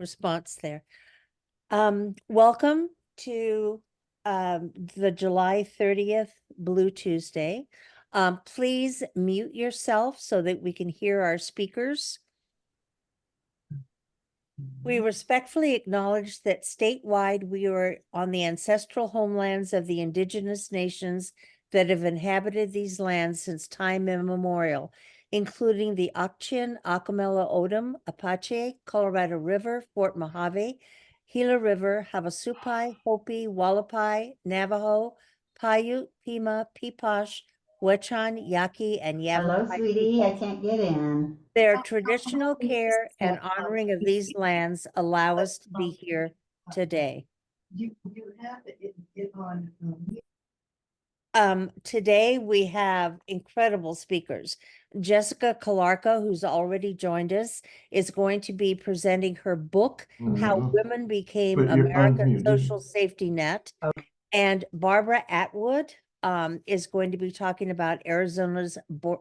response there. Welcome to the July 30th Blue Tuesday. Please mute yourself so that we can hear our speakers. We respectfully acknowledge that statewide we are on the ancestral homelands of the indigenous nations that have inhabited these lands since time immemorial, including the Akchin, Akamela Odom, Apache, Colorado River, Fort Mojave, Gila River, Havasupai, Hopi, Wallapai, Navajo, Paiute, Pima, Pipash, Wechan, Yaqui, and Hello, Yavapai sweetie. I peoples. can't get in. Their traditional care and honoring of these lands allow us to be here today. You have it on. Today we have incredible speakers. Jessica Calarco, who's already joined us, is going to be presenting her book, How Women Became But you're America's unmuted. Social Safety Net. And Barbara Atwood is going to be talking about Arizona's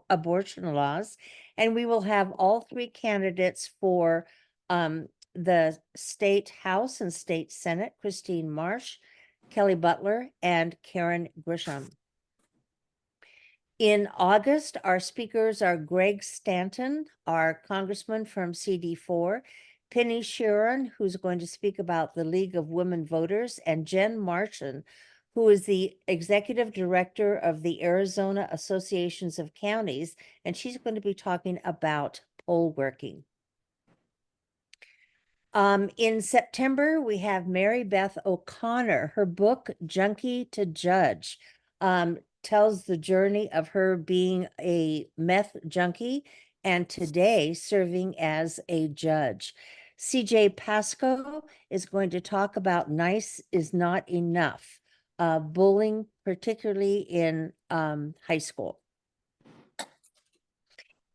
abortion laws. And we will have all three candidates for the state House and state Senate, Christine Marsh, Kelli Butler, and Karen Gresham. In August, our speakers are Greg Stanton, our congressman from CD4, Penny Sheeran, who's going to speak about the League of Women Voters, and Jen Martian, who is the executive director of the Arizona Associations of Counties, and she's going to be talking about poll working. In September, we have Mary Beth O'Connor. Her book, Junkie to Judge, tells the journey of her being a meth junkie and today serving as a judge. CJ Pasco is going to talk about nice is not enough, bullying, particularly in high school.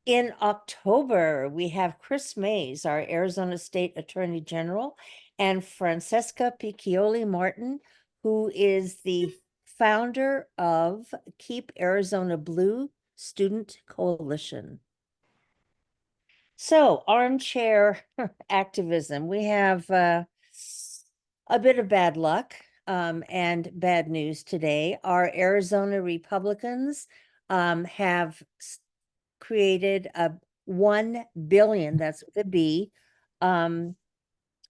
In October, we have Chris Mays, our Arizona State Attorney General, and Francesca Piccioli Martin, who is the founder of Keep Arizona Blue Student Coalition. So, armchair activism. We have a bit of bad luck and bad news today. Our Arizona Republicans have created a 1 billion, that's with a B,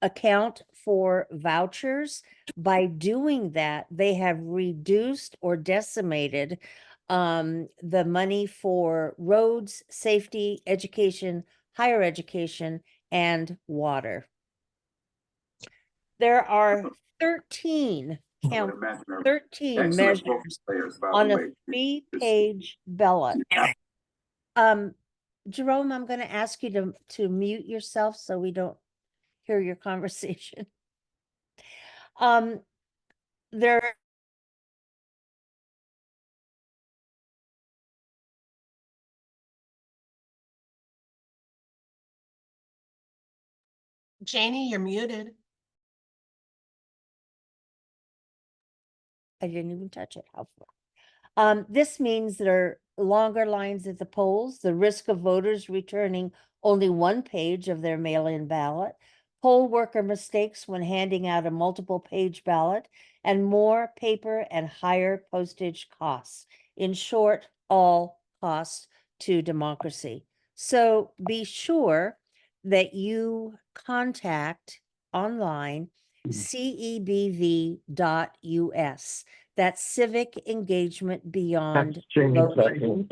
account for vouchers. By doing that, they have reduced or decimated the money for roads, safety, education, higher education, and water. There are 13 measures on a 3-page ballot. Jerome, I'm going to ask you to mute yourself so we don't hear your conversation. There. Janie, you're muted. I didn't even touch it. How far? This means there are longer lines at the polls, the risk of voters returning only one page of their mail-in ballot, poll worker mistakes when handing out a multiple-page ballot, and more paper and higher postage costs. In short, all costs to democracy. So be sure that you contact online cebv.us. That's Civic Engagement Beyond Voting.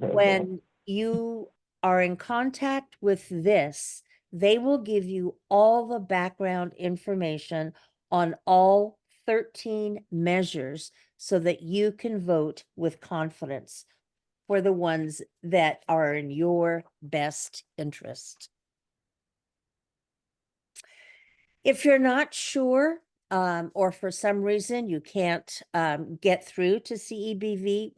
When you are in contact with this, they will give you all the background information on all 13 measures so that you can vote with confidence for the ones that are in your best interest. If you're not sure, or for some reason you can't get through to CEBV,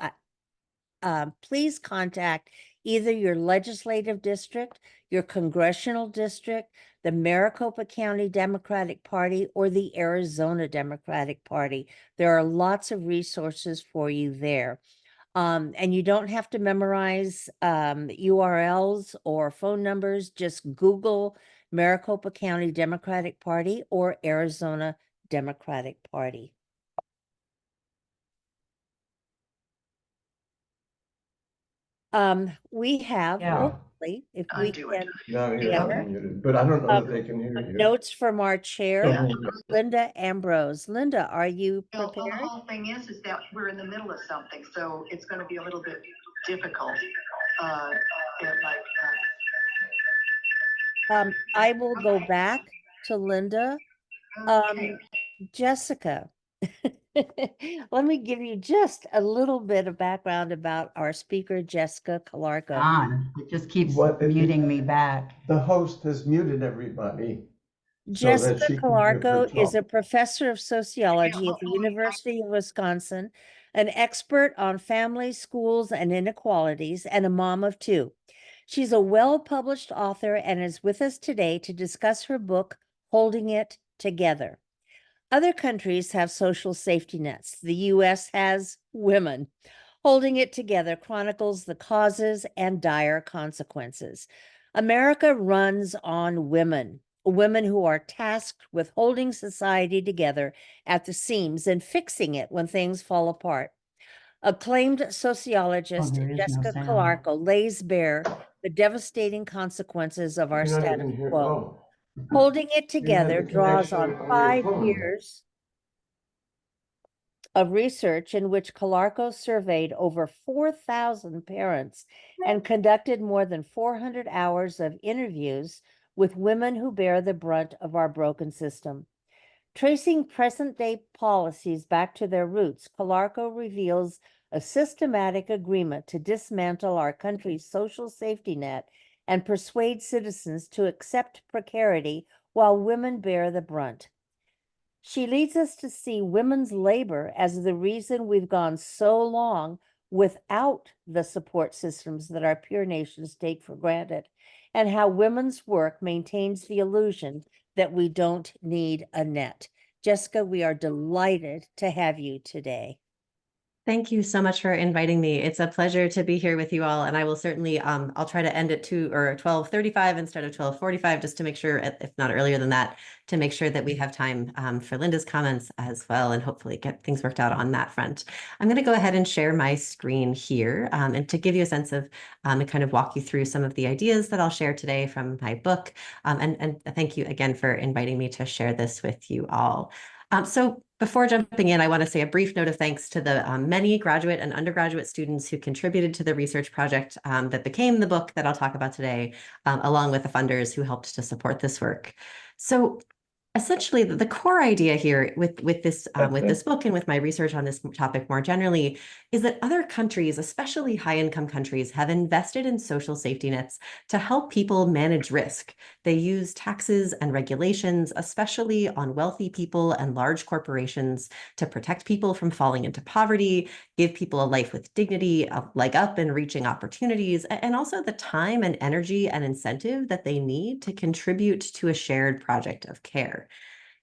please contact either your legislative district, your congressional district, the Maricopa County Democratic Party, or the Arizona Democratic Party. There are lots of resources for you there. And you don't have to memorize URLs or phone numbers. Just Google Maricopa County Democratic Party, or Arizona Democratic Party. We have, Yeah. hopefully, if we Undo it. can, No, you're Yeah. not muted, but I don't know Um, that they can hear you. notes from our chair, Yeah. Linda Ambrose. Linda, are you Well, the prepared? whole thing is that we're in the middle of something, so it's gonna be a little bit difficult. Uh, like, I will go back to Linda. okay. Jessica, let me give you just a little bit of background about our speaker, Jessica Calarco. On. It just keeps What- muting me back. The host has muted everybody so that Jessica she can hear her Calarco is talk. a professor of sociology at the University of Wisconsin, an expert on families, schools, and inequalities, and a mom of two. She's a well-published author and is with us today to discuss her book, Holding It Together. Other countries have social safety nets. The US has women. Holding It Together chronicles the causes and dire consequences. America runs on women, women who are tasked with holding society together at the seams and fixing it when things fall apart. Acclaimed sociologist there is no Jessica sound. Calarco lays bare the devastating consequences of our You're not status even here. quo. Oh. Holding It You have Together the draws connection on your 5 phone. years of research in which Calarco surveyed over 4,000 parents and conducted more than 400 hours of interviews with women who bear the brunt of our broken system. Tracing present-day policies back to their roots, Calarco reveals a systematic agreement to dismantle our country's social safety net and persuade citizens to accept precarity while women bear the brunt. She leads us to see women's labor as the reason we've gone so long without the support systems that our peer nations take for granted, and how women's work maintains the illusion that we don't need a net. Jessica, we are delighted to have you today. Thank you so much for inviting me. It's a pleasure to be here with you all, and I will certainly I'll try to end at 12:35 instead of 12:45, just to make sure, if not earlier than that, to make sure that we have time for Linda's comments as well, and hopefully get things worked out on that front. I'm going to go ahead and share my screen here, and to give you a sense of and kind of walk you through some of the ideas that I'll share today from my book. And thank you again for inviting me to share this with you all. So before jumping in, I want to say a brief note of thanks to the many graduate and undergraduate students who contributed to the research project that became the book that I'll talk about today, along with the funders who helped to support this work. So essentially, the core idea here with this book and with my research on this topic more generally is that other countries, especially high-income countries, have invested in social safety nets to help people manage risk. They use taxes and regulations, especially on wealthy people and large corporations, to protect people from falling into poverty, give people a life with dignity, a leg up in reaching opportunities, and also the time and energy and incentive that they need to contribute to a shared project of care.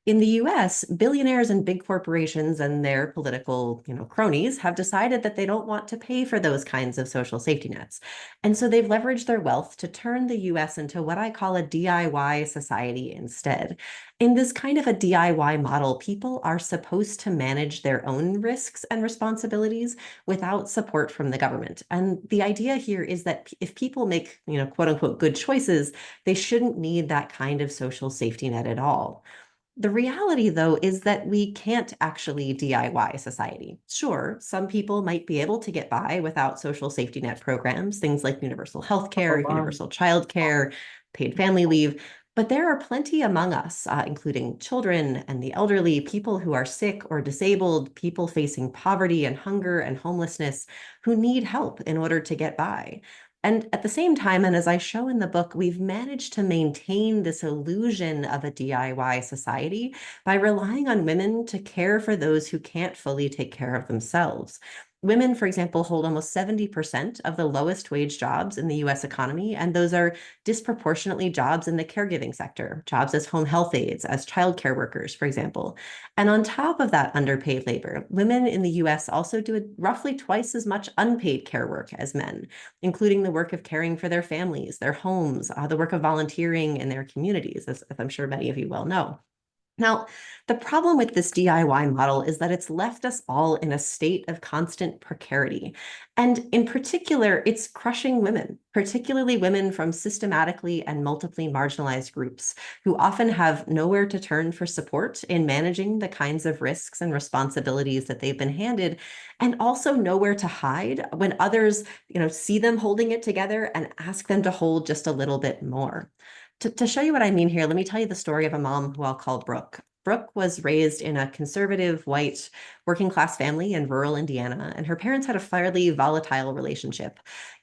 In the US, billionaires and big corporations and their political, cronies have decided that they don't want to pay for those kinds of social safety nets. And so they've leveraged their wealth to turn the US into what I call a DIY society instead. In this kind of a DIY model, people are supposed to manage their own risks and responsibilities without support from the government. And the idea here is that if people make, quote unquote, good choices, they shouldn't need that kind of social safety net at all. The reality, though, is that we can't actually DIY society. Sure, some people might be able to get by without social safety net programs, things like universal health care, universal child care, paid family leave, but there are plenty among us, including children and the elderly, people who are sick or disabled, people facing poverty and hunger and homelessness, who need help in order to get by. And at the same time, and as I show in the book, we've managed to maintain this illusion of a DIY society by relying on women to care for those who can't fully take care of themselves. women, for example, hold almost 70% of the lowest wage jobs in the US economy, and those are disproportionately jobs in the caregiving sector, jobs as home health aides, as childcare workers, for example. And on top of that underpaid labor, women in the US also do roughly twice as much unpaid care work as men, including the work of caring for their families, their homes, the work of volunteering in their communities, as I'm sure many of you well know. Now, the problem with this DIY model is that it's left us all in a state of constant precarity. And in particular, it's crushing women, particularly women from systematically and multiply marginalized groups who often have nowhere to turn for support in managing the kinds of risks and responsibilities that they've been handed, and also nowhere to hide when others, see them holding it together and ask them to hold just a little bit more. To show you what I mean here, let me tell you the story of a mom who I'll call Brooke. Brooke was raised in a conservative, white, working class family in rural Indiana, and her parents had a fairly volatile relationship.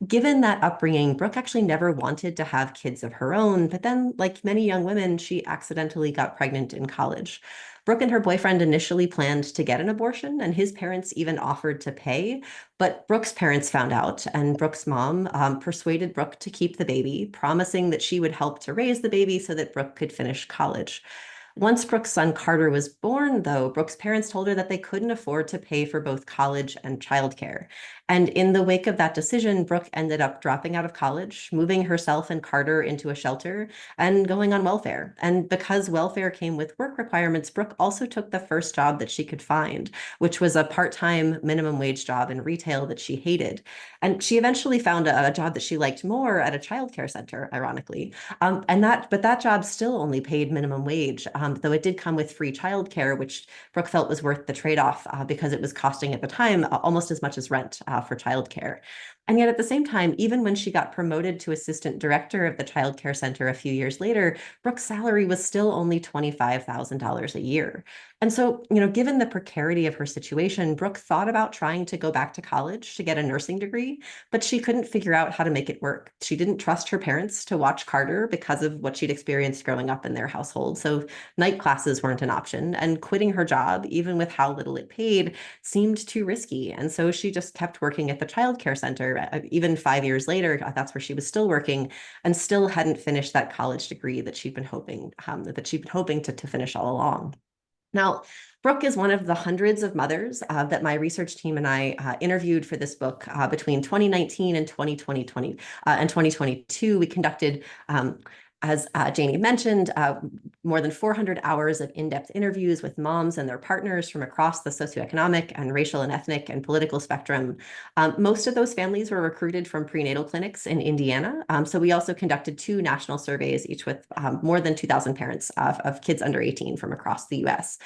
Given that upbringing, Brooke actually never wanted to have kids of her own, but then, like many young women, she accidentally got pregnant in college. Brooke and her boyfriend initially planned to get an abortion, and his parents even offered to pay. But Brooke's parents found out, and Brooke's mom persuaded Brooke to keep the baby, promising that she would help to raise the baby so that Brooke could finish college. Once Brooke's son Carter was born, though, Brooke's parents told her that they couldn't afford to pay for both college and childcare. And in the wake of that decision, Brooke ended up dropping out of college, moving herself and Carter into a shelter, and going on welfare. And because welfare came with work requirements, Brooke also took the first job that she could find, which was a part-time minimum wage job in retail that she hated. And she eventually found a job that she liked more at a childcare center, ironically. But that job still only paid minimum wage, though it did come with free childcare, which Brooke felt was worth the trade-off because it was costing at the time almost as much as rent for childcare. And yet at the same time, even when she got promoted to assistant director of the childcare center a few years later, Brooke's salary was still only $25,000 a year. And so, given the precarity of her situation, Brooke thought about trying to go back to college to get a nursing degree, but she couldn't figure out how to make it work. She didn't trust her parents to watch Carter because of what she'd experienced growing up in their household. So night classes weren't an option, and quitting her job, even with how little it paid, seemed too risky. And so she just kept working at the childcare center. Even 5 years later, that's where she was still working and still hadn't finished that college degree that she'd been hoping to finish all along. Now, Brooke is one of the hundreds of mothers that my research team and I interviewed for this book between 2019 and 2022. We conducted, as Janie mentioned, more than 400 hours of in-depth interviews with moms and their partners from across the socioeconomic and racial and ethnic and political spectrum. Most of those families were recruited from prenatal clinics in Indiana. So we also conducted 2 national surveys, each with more than 2,000 parents of kids under 18 from across the US.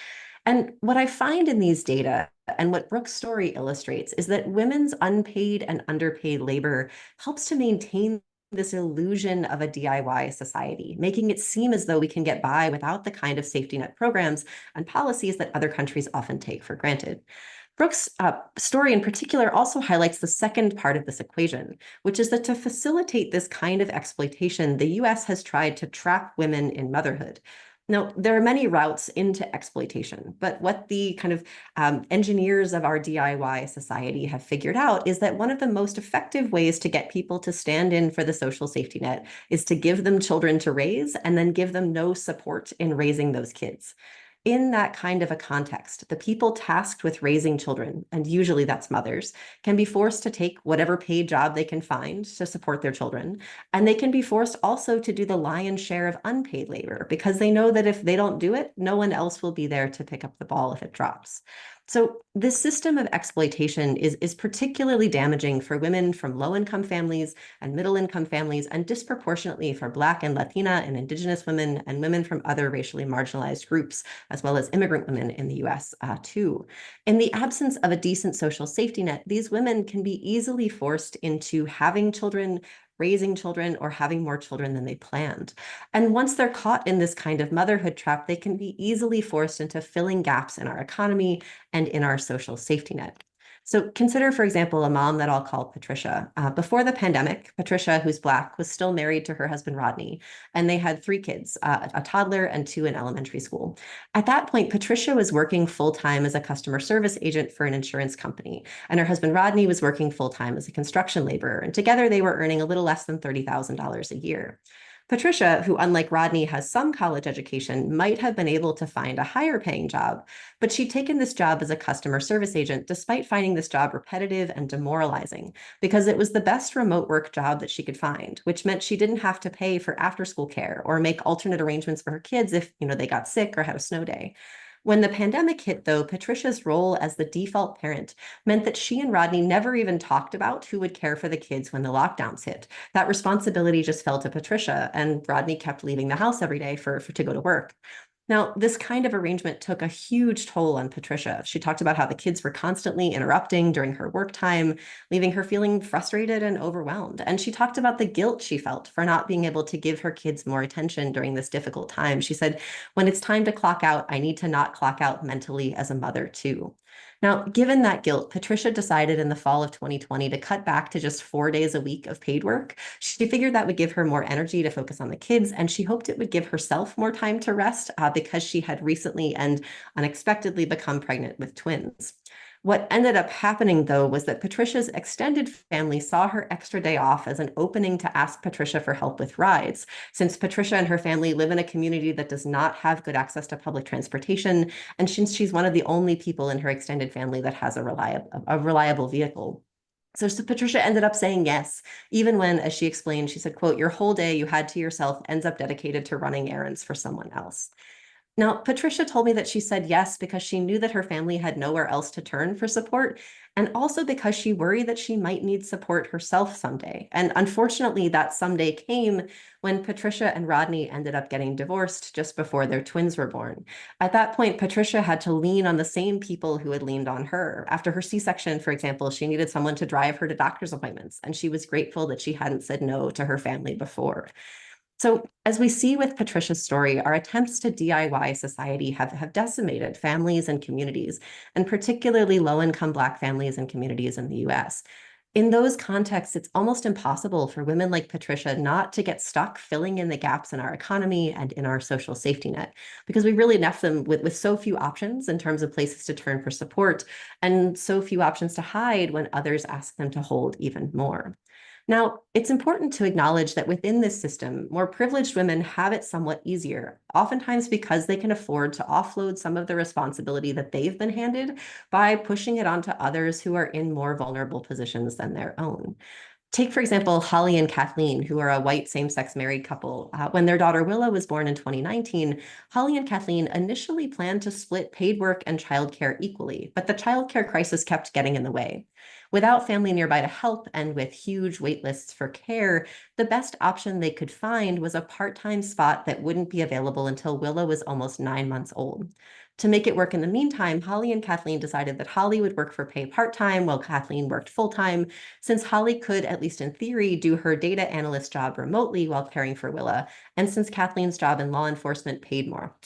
And what I find in these data, and what Brooke's story illustrates, is that women's unpaid and underpaid labor helps to maintain this illusion of a DIY society, making it seem as though we can get by without the kind of safety net programs and policies that other countries often take for granted. Brooke's story in particular also highlights the second part of this equation, which is that to facilitate this kind of exploitation, the US has tried to trap women in motherhood. Now, there are many routes into exploitation, but what the kind of engineers of our DIY society have figured out is that one of the most effective ways to get people to stand in for the social safety net is to give them children to raise and then give them no support in raising those kids. In that kind of a context, the people tasked with raising children, and usually that's mothers, can be forced to take whatever paid job they can find to support their children. And they can be forced also to do the lion's share of unpaid labor because they know that if they don't do it, no one else will be there to pick up the ball if it drops. So this system of exploitation is particularly damaging for women from low-income families and middle-income families, and disproportionately for Black and Latina and Indigenous women and women from other racially marginalized groups, as well as immigrant women in the US too. In the absence of a decent social safety net, these women can be easily forced into having children, raising children, or having more children than they planned. And once they're caught in this kind of motherhood trap, they can be easily forced into filling gaps in our economy and in our social safety net. So consider, for example, a mom that I'll call Patricia. Before the pandemic, Patricia, who's Black, was still married to her husband, Rodney, and they had 3 kids, a toddler and 2 in elementary school. At that point, Patricia was working full-time as a customer service agent for an insurance company, and her husband, Rodney, was working full-time as a construction laborer, and together they were earning a little less than $30,000 a year. Patricia, who unlike Rodney has some college education, might have been able to find a higher paying job, but she'd taken this job as a customer service agent despite finding this job repetitive and demoralizing because it was the best remote work job that she could find, which meant she didn't have to pay for after school care or make alternate arrangements for her kids if, they got sick or had a snow day. When the pandemic hit, though, Patricia's role as the default parent meant that she and Rodney never even talked about who would care for the kids when the lockdowns hit. That responsibility just fell to Patricia, and Rodney kept leaving the house every day to go to work. Now, this kind of arrangement took a huge toll on Patricia. She talked about how the kids were constantly interrupting during her work time, leaving her feeling frustrated and overwhelmed. And she talked about the guilt she felt for not being able to give her kids more attention during this difficult time. She said, when it's time to clock out, I need to not clock out mentally as a mother too. Now, given that guilt, Patricia decided in the fall of 2020 to cut back to just 4 days a week of paid work. She figured that would give her more energy to focus on the kids, and she hoped it would give herself more time to rest because she had recently and unexpectedly become pregnant with twins. What ended up happening, though, was that Patricia's extended family saw her extra day off as an opening to ask Patricia for help with rides. Since Patricia and her family live in a community that does not have good access to public transportation, and since she's one of the only people in her extended family that has a reliable vehicle. So Patricia ended up saying yes, even when, as she explained, she said, quote, your whole day you had to yourself ends up dedicated to running errands for someone else. Now, Patricia told me that she said yes because she knew that her family had nowhere else to turn for support, and also because she worried that she might need support herself someday. And unfortunately, that someday came when Patricia and Rodney ended up getting divorced just before their twins were born. At that point, Patricia had to lean on the same people who had leaned on her. After her C-section, for example, she needed someone to drive her to doctor's appointments, and she was grateful that she hadn't said no to her family before. So as we see with Patricia's story, our attempts to DIY society have decimated families and communities, and particularly low-income Black families and communities in the US. In those contexts, it's almost impossible for women like Patricia not to get stuck filling in the gaps in our economy and in our social safety net, because we really left them with so few options in terms of places to turn for support and so few options to hide when others ask them to hold even more. Now, it's important to acknowledge that within this system, more privileged women have it somewhat easier, oftentimes because they can afford to offload some of the responsibility that they've been handed by pushing it onto others who are in more vulnerable positions than their own. Take, for example, Holly and Kathleen, who are a white same-sex married couple. When their daughter Willow was born in 2019, Holly and Kathleen initially planned to split paid work and childcare equally, but the childcare crisis kept getting in the way. Without family nearby to help and with huge wait lists for care, the best option they could find was a part-time spot that wouldn't be available until Willow was almost 9 months old. To make it work in the meantime, Holly and Kathleen decided that Holly would work for pay part-time while Kathleen worked full-time, since Holly could, at least in theory, do her data analyst job remotely while caring for Willa, and since Kathleen's job in law enforcement paid more.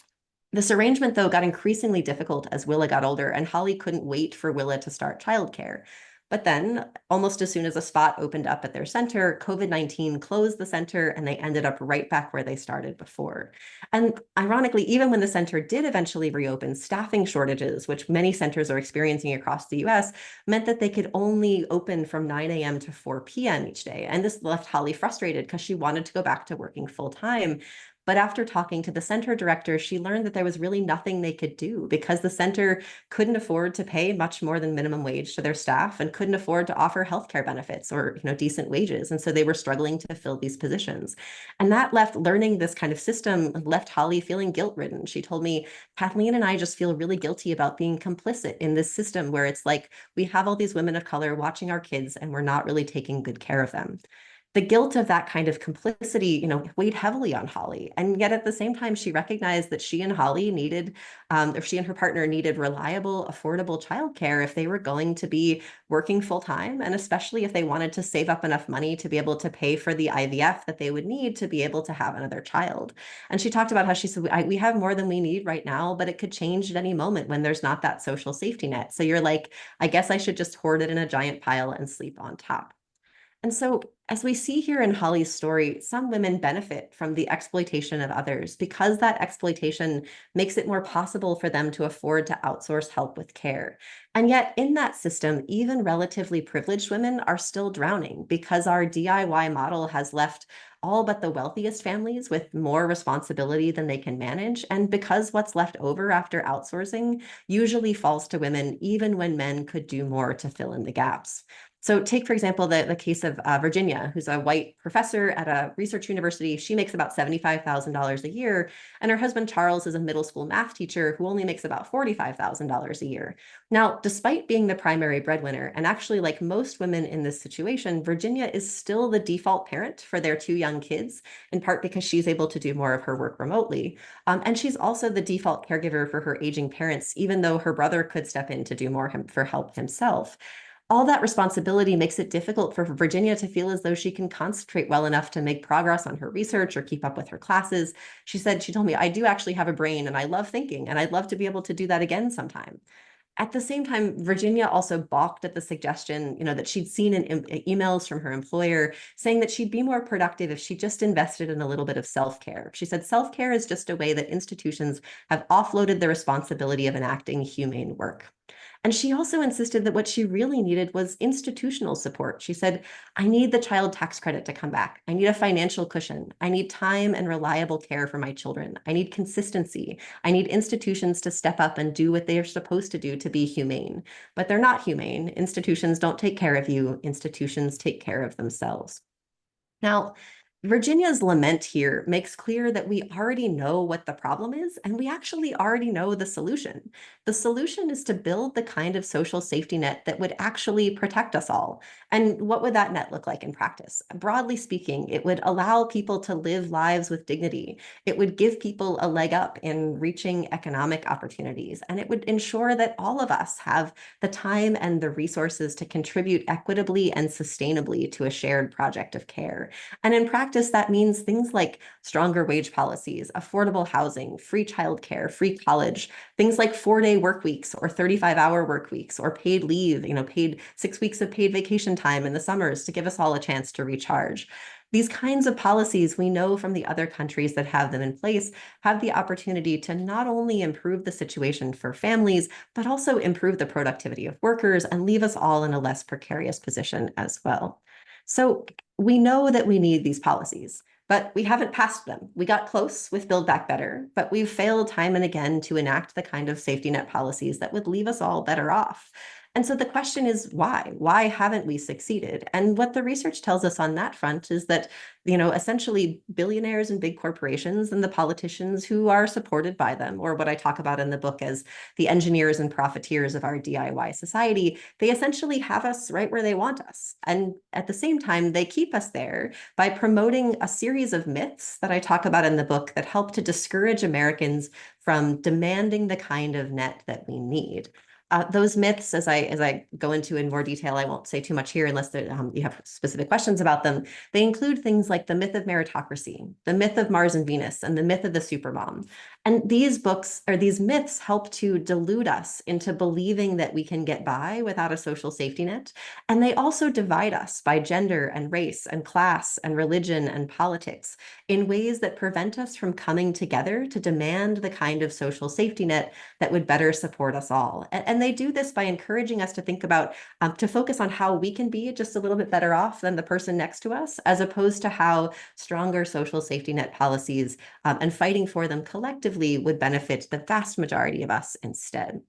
This arrangement, though, got increasingly difficult as Willa got older, and Holly couldn't wait for Willa to start childcare. But then, almost as soon as a spot opened up at their center, COVID-19 closed the center and they ended up right back where they started before. And ironically, even when the center did eventually reopen, staffing shortages, which many centers are experiencing across the US, meant that they could only open from 9 a.m. to 4 p.m. each day. And this left Holly frustrated because she wanted to go back to working full time. But after talking to the center director, she learned that there was really nothing they could do because the center couldn't afford to pay much more than minimum wage to their staff and couldn't afford to offer healthcare benefits or decent wages. And so they were struggling to fill these positions. And that left learning this kind of system left Holly feeling guilt-ridden. She told me, Kathleen and I just feel really guilty about being complicit in this system where it's like we have all these women of color watching our kids and we're not really taking good care of them. The guilt of that kind of complicity, weighed heavily on Holly. And yet at the same time, she recognized that she and Holly needed, or she and her partner needed reliable, affordable childcare if they were going to be working full time, and especially if they wanted to save up enough money to be able to pay for the IVF that they would need to be able to have another child. And she talked about how she said, we have more than we need right now, but it could change at any moment when there's not that social safety net. So you're like, I guess I should just hoard it in a giant pile and sleep on top. And so, as we see here in Holly's story, some women benefit from the exploitation of others because that exploitation makes it more possible for them to afford to outsource help with care. And yet, in that system, even relatively privileged women are still drowning because our DIY model has left all but the wealthiest families with more responsibility than they can manage. And because what's left over after outsourcing usually falls to women, even when men could do more to fill in the gaps. So take, for example, the case of Virginia, who's a white professor at a research university. She makes about $75,000 a year, and her husband, Charles, is a middle school math teacher who only makes about $45,000 a year. Now, despite being the primary breadwinner, and actually like most women in this situation, Virginia is still the default parent for their two young kids, in part because she's able to do more of her work remotely. And she's also the default caregiver for her aging parents, even though her brother could step in to do more for help himself. All that responsibility makes it difficult for Virginia to feel as though she can concentrate well enough to make progress on her research or keep up with her classes. She told me, I do actually have a brain and I love thinking, and I'd love to be able to do that again sometime. At the same time, Virginia also balked at the suggestion, that she'd seen in emails from her employer saying that she'd be more productive if she just invested in a little bit of self-care. She said self-care is just a way that institutions have offloaded the responsibility of enacting humane work. And she also insisted that what she really needed was institutional support. She said, I need the child tax credit to come back. I need a financial cushion. I need time and reliable care for my children. I need consistency. I need institutions to step up and do what they are supposed to do to be humane. But they're not humane. Institutions don't take care of you. Institutions take care of themselves. Now, Virginia's lament here makes clear that we already know what the problem is, and we actually already know the solution. The solution is to build the kind of social safety net that would actually protect us all. And what would that net look like in practice? Broadly speaking, it would allow people to live lives with dignity. It would give people a leg up in reaching economic opportunities, and it would ensure that all of us have the time and the resources to contribute equitably and sustainably to a shared project of care. And in practice, that means things like stronger wage policies, affordable housing, free childcare, free college, things like 4-day work weeks or 35-hour work weeks or paid leave, paid 6 weeks of paid vacation time in the summers to give us all a chance to recharge. These kinds of policies, we know from the other countries that have them in place, have the opportunity to not only improve the situation for families, but also improve the productivity of workers and leave us all in a less precarious position as well. So we know that we need these policies, but we haven't passed them. We got close with Build Back Better, but we've failed time and again to enact the kind of safety net policies that would leave us all better off. And so the question is, why? Why haven't we succeeded? And what the research tells us on that front is that, essentially billionaires and big corporations and the politicians who are supported by them, or what I talk about in the book as the engineers and profiteers of our DIY society, they essentially have us right where they want us. And at the same time, they keep us there by promoting a series of myths that I talk about in the book that help to discourage Americans from demanding the kind of net that we need. Those myths, as I go into in more detail, I won't say too much here unless you have specific questions about them. They include things like the myth of meritocracy, the myth of Mars and Venus, and the myth of the supermom. And these myths help to delude us into believing that we can get by without a social safety net. And they also divide us by gender and race and class and religion and politics in ways that prevent us from coming together to demand the kind of social safety net that would better support us all. And they do this by encouraging us to think about, to focus on how we can be just a little bit better off than the person next to us, as opposed to how stronger social safety net policies and fighting for them collectively would benefit the vast majority of us instead.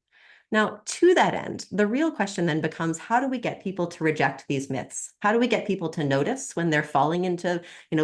Now, to that end, the real question then becomes, how do we get people to reject these myths? How do we get people to notice when they're falling into,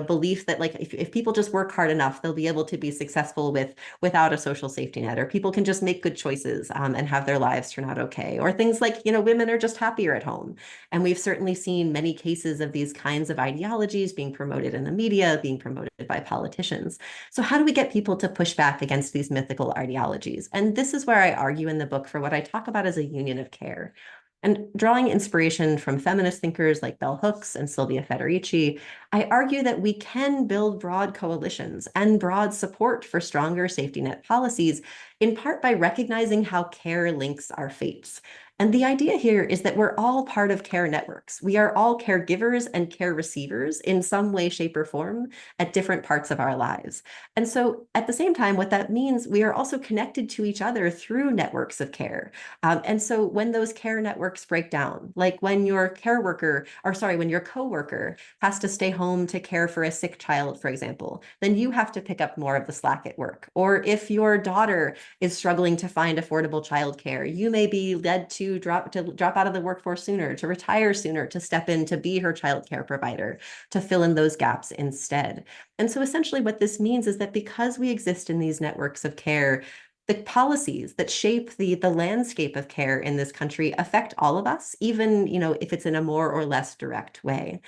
belief that like if people just work hard enough, they'll be able to be successful without a social safety net, or people can just make good choices and have their lives turn out okay, or things like, women are just happier at home. And we've certainly seen many cases of these kinds of ideologies being promoted in the media, being promoted by politicians. So how do we get people to push back against these mythical ideologies? And this is where I argue in the book for what I talk about as a union of care. And drawing inspiration from feminist thinkers like Bell Hooks and Sylvia Federici, I argue that we can build broad coalitions and broad support for stronger safety net policies, in part by recognizing how care links our fates. And the idea here is that we're all part of care networks. We are all caregivers and care receivers in some way, shape, or form at different parts of our lives. And so at the same time, what that means, we are also connected to each other through networks of care. And so when those care networks break down, like when your when your coworker has to stay home to care for a sick child, for example, then you have to pick up more of the slack at work. Or if your daughter is struggling to find affordable childcare, you may be led to drop out of the workforce sooner, to retire sooner, to step in to be her childcare provider, to fill in those gaps instead. And so essentially what this means is that because we exist in these networks of care, the policies that shape the landscape of care in this country affect all of us, even, if it's in a more or less direct way.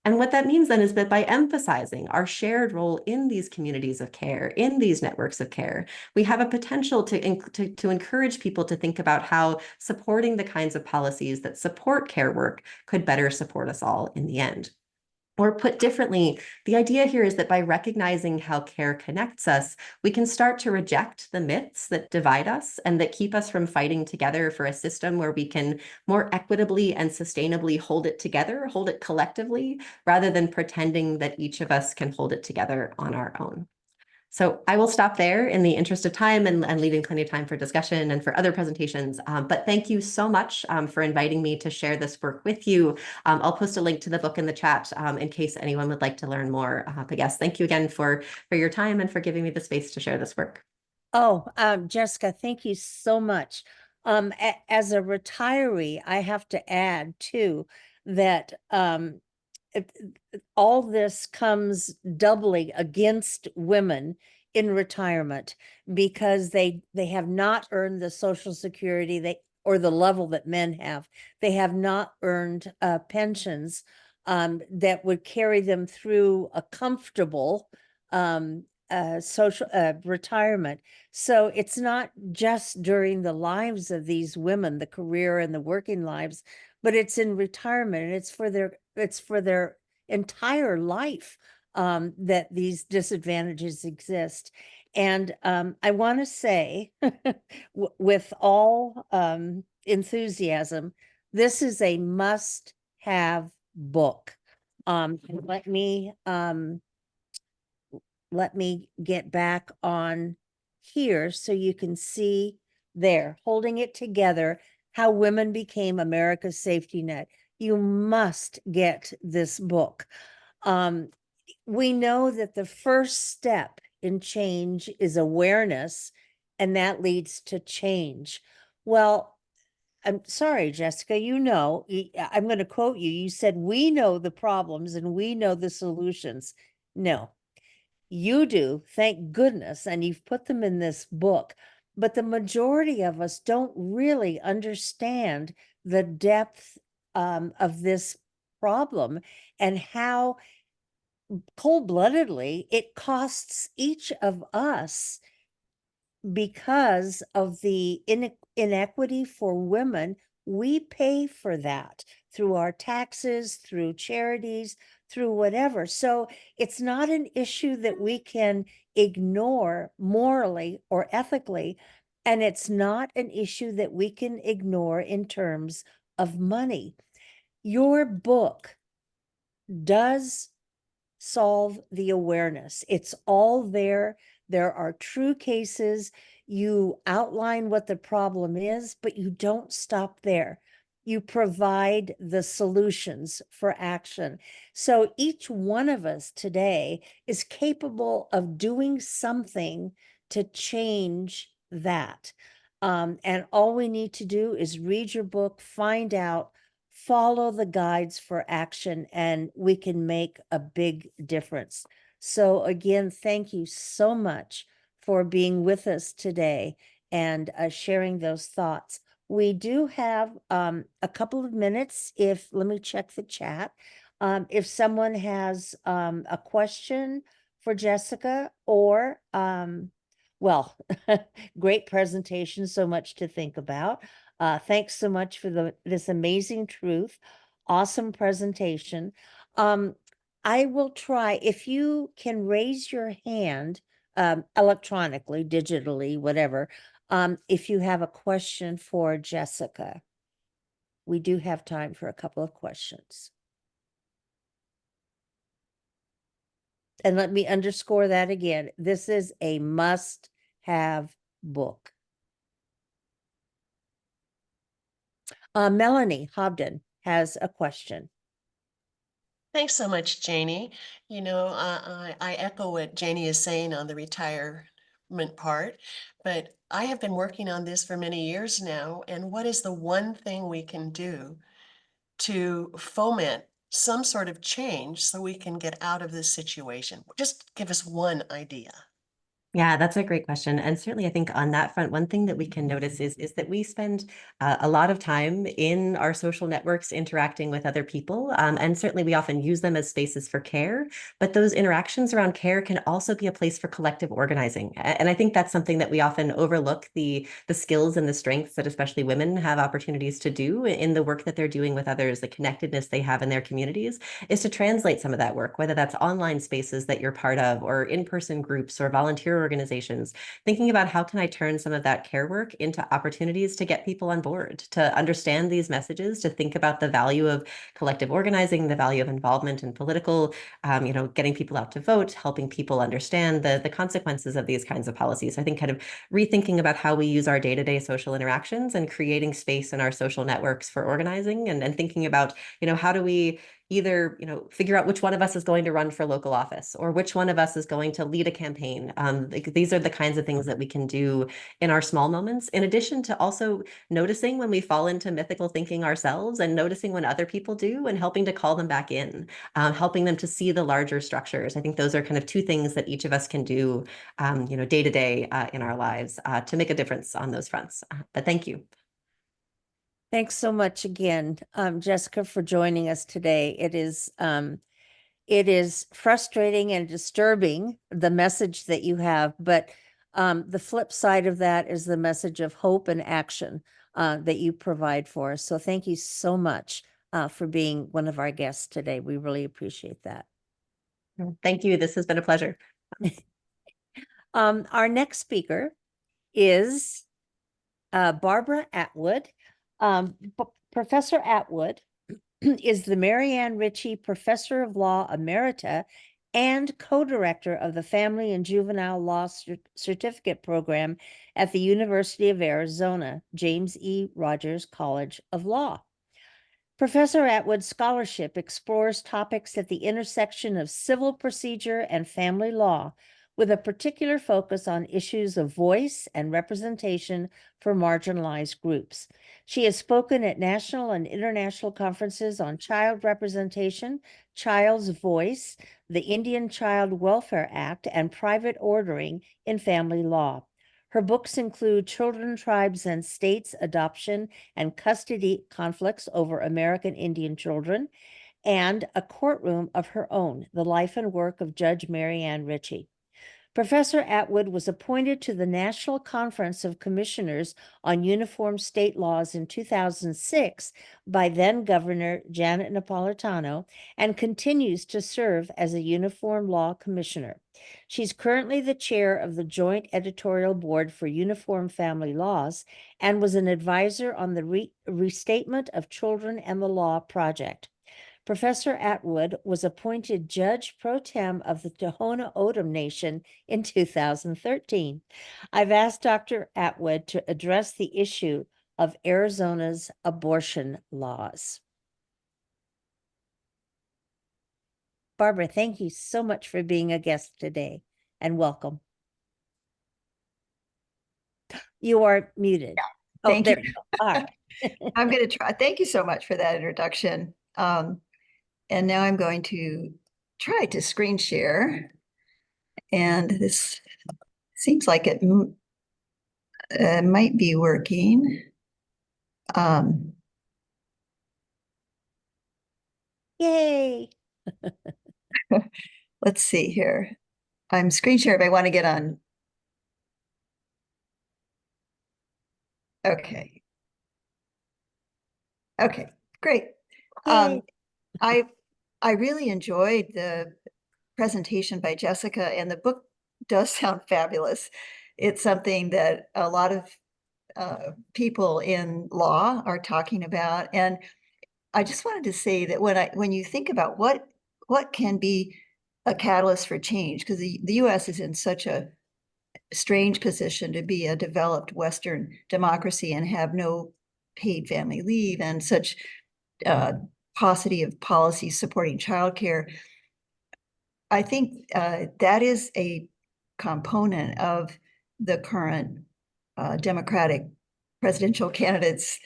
And what that means then is that by emphasizing our shared role in these communities of care, in these networks of care, we have a potential to encourage people to think about how supporting the kinds of policies that support care work could better support us all in the end. Or put differently, the idea here is that by recognizing how care connects us, we can start to reject the myths that divide us and that keep us from fighting together for a system where we can more equitably and sustainably hold it together, hold it collectively, rather than pretending that each of us can hold it together on our own. So I will stop there in the interest of time and leaving plenty of time for discussion and for other presentations. But thank you so much for inviting me to share this work with you. I'll post a link to the book in the chat in case anyone would like to learn more. But yes, thank you again for your time and for giving me the space to share this work. Oh, Jessica, thank you so much. As a retiree, I have to add too that all this comes doubly against women in retirement because they have not earned the Social Security or the level that men have. They have not earned pensions that would carry them through a comfortable social retirement. So it's not just during the lives of these women, the career and the working lives, but it's in retirement, and it's for their entire life that these disadvantages exist. And I want to say with all enthusiasm, this is a must-have book. Let me get back on here so you can see there, holding it together, How Women Became America's Safety Net. You must get this book. We know that the first step in change is awareness, and that leads to change. Well, I'm sorry, Jessica, I'm going to quote you. You said, we know the problems and we know the solutions. No, you do, thank goodness, and you've put them in this book. But the majority of us don't really understand the depth of this problem and how cold-bloodedly it costs each of us because of the inequity for women. We pay for that through our taxes, through charities, through whatever. So it's not an issue that we can ignore morally or ethically. And it's not an issue that we can ignore in terms of money. Your book does solve the awareness. It's all there. There are true cases. You outline what the problem is, but you don't stop there. You provide the solutions for action. So each one of us today is capable of doing something to change that. And all we need to do is read your book, find out, follow the guides for action, and we can make a big difference. So again, thank you so much for being with us today and sharing those thoughts. We do have a couple of minutes let me check the chat. If someone has a question for Jessica or well, great presentation, so much to think about. Thanks so much for this amazing truth. Awesome presentation. I will try, if you can raise your hand electronically, digitally, whatever, if you have a question for Jessica. We do have time for a couple of questions. And let me underscore that again. This is a must-have book. Melanie Hobden has a question. Thanks so much, Janie. You know, I echo what Janie is saying on the retirement part, but I have been working on this for many years now. And what is the one thing we can do to foment some sort of change so we can get out of this situation? Just give us one idea. Yeah, that's a great question. And certainly, I think on that front, one thing that we can notice is that we spend a lot of time in our social networks interacting with other people. And certainly, we often use them as spaces for care. But those interactions around care can also be a place for collective organizing. And I think that's something that we often overlook the skills and the strengths that especially women have opportunities to do in the work that they're doing with others, the connectedness they have in their communities, is to translate some of that work, whether that's online spaces that you're part of or in-person groups or volunteer organizations, thinking about how can I turn some of that care work into opportunities to get people on board, to understand these messages, to think about the value of collective organizing, the value of involvement in political, getting people out to vote, helping people understand the consequences of these kinds of policies. I think kind of rethinking about how we use our day-to-day social interactions and creating space in our social networks for organizing and thinking about, how do we either, figure out which one of us is going to run for local office or which one of us is going to lead a campaign. These are the kinds of things that we can do in our small moments, in addition to also noticing when we fall into mythical thinking ourselves and noticing when other people do and helping to call them back in, helping them to see the larger structures. I think those are kind of two things that each of us can do, day to day in our lives to make a difference on those fronts. But thank you. Thanks so much again, Jessica, for joining us today. It is frustrating and disturbing, the message that you have, but the flip side of that is the message of hope and action that you provide for us. So thank you so much for being one of our guests today. We really appreciate that. Thank you. This has been a pleasure. Our next speaker is Barbara Atwood. Professor Atwood is the Mary Ann Ritchie Professor of Law Emerita and co-director of the Family and Juvenile Law Certificate Program at the University of Arizona, James E. Rogers College of Law. Professor Atwood's scholarship explores topics at the intersection of civil procedure and family law, with a particular focus on issues of voice and representation for marginalized groups. She has spoken at national and international conferences on child representation, child's voice, the Indian Child Welfare Act, and private ordering in family law. Her books include Children, Tribes, and States, Adoption and Custody Conflicts over American Indian Children, and A Courtroom of Her Own, The Life and Work of Judge Mary Ann Ritchie. Professor Atwood was appointed to the National Conference of Commissioners on Uniform State Laws in 2006 by then-Governor Janet Napolitano and continues to serve as a Uniform Law Commissioner. She's currently the chair of the Joint Editorial Board for Uniform Family Laws and was an advisor on the Restatement of Children and the Law project. Professor Atwood was appointed Judge Pro Tem of the Tohono O'odham Nation in 2013. I've asked Dr. Atwood to address the issue of Arizona's abortion laws. Barbara, thank you so much for being a guest today, and welcome. You are muted. Oh, Thank there you. you go. All right. I'm going to try. Thank you so much for that introduction. And now I'm going to try to screen share. And this seems like it might be working. Yay. Let's see here. I'm screen share if I want to get on. Okay. Okay, great. Yay. I really enjoyed the presentation by Jessica, and the book does sound fabulous. It's something that a lot of people in law are talking about. And I just wanted to say that when you think about what can be a catalyst for change, because the US is in such a strange position to be a developed Western democracy and have no paid family leave and such paucity of policies supporting childcare. I think that is a component of the current Democratic presidential candidate's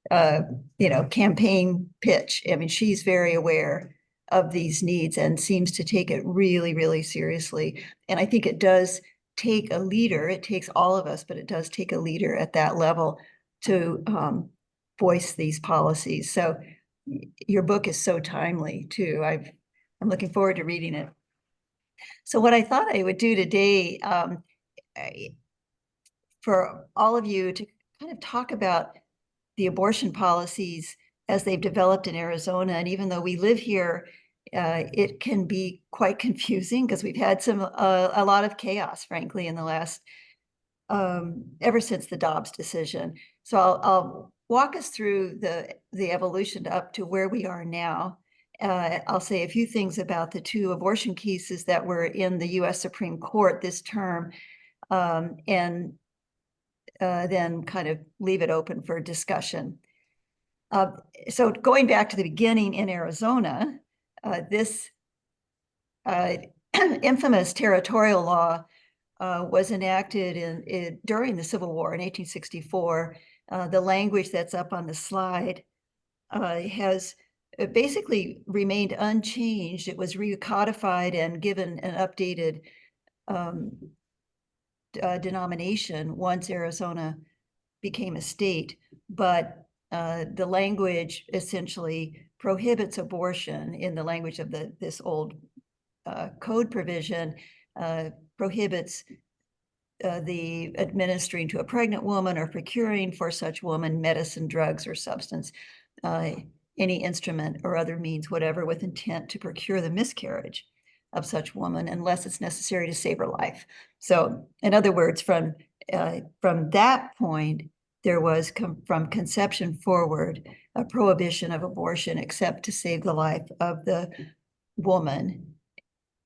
campaign pitch. I mean, she's very aware of these needs and seems to take it really, really seriously. And I think it does take a leader. It takes all of us, but it does take a leader at that level to voice these policies. So your book is so timely too. I'm looking forward to reading it. So what I thought I would do today, for all of you to kind of talk about the abortion policies as they've developed in Arizona. And even though we live here, it can be quite confusing because we've had a lot of chaos, frankly, in the last, ever since the Dobbs decision. So I'll walk us through the evolution up to where we are now. I'll say a few things about the 2 abortion cases that were in the US Supreme Court this term, and then kind of leave it open for discussion. So going back to the beginning in Arizona, this infamous territorial law was enacted during the Civil War in 1864. The language that's up on the slide has basically remained unchanged. It was recodified and given an updated denomination once Arizona became a state, but the language essentially prohibits abortion in the language of this old code provision, prohibits the administering to a pregnant woman or procuring for such woman medicine, drugs, or substance, any instrument or other means, whatever, with intent to procure the miscarriage of such woman, unless it's necessary to save her life. So, in other words, from that point, there was from conception forward a prohibition of abortion except to save the life of the woman.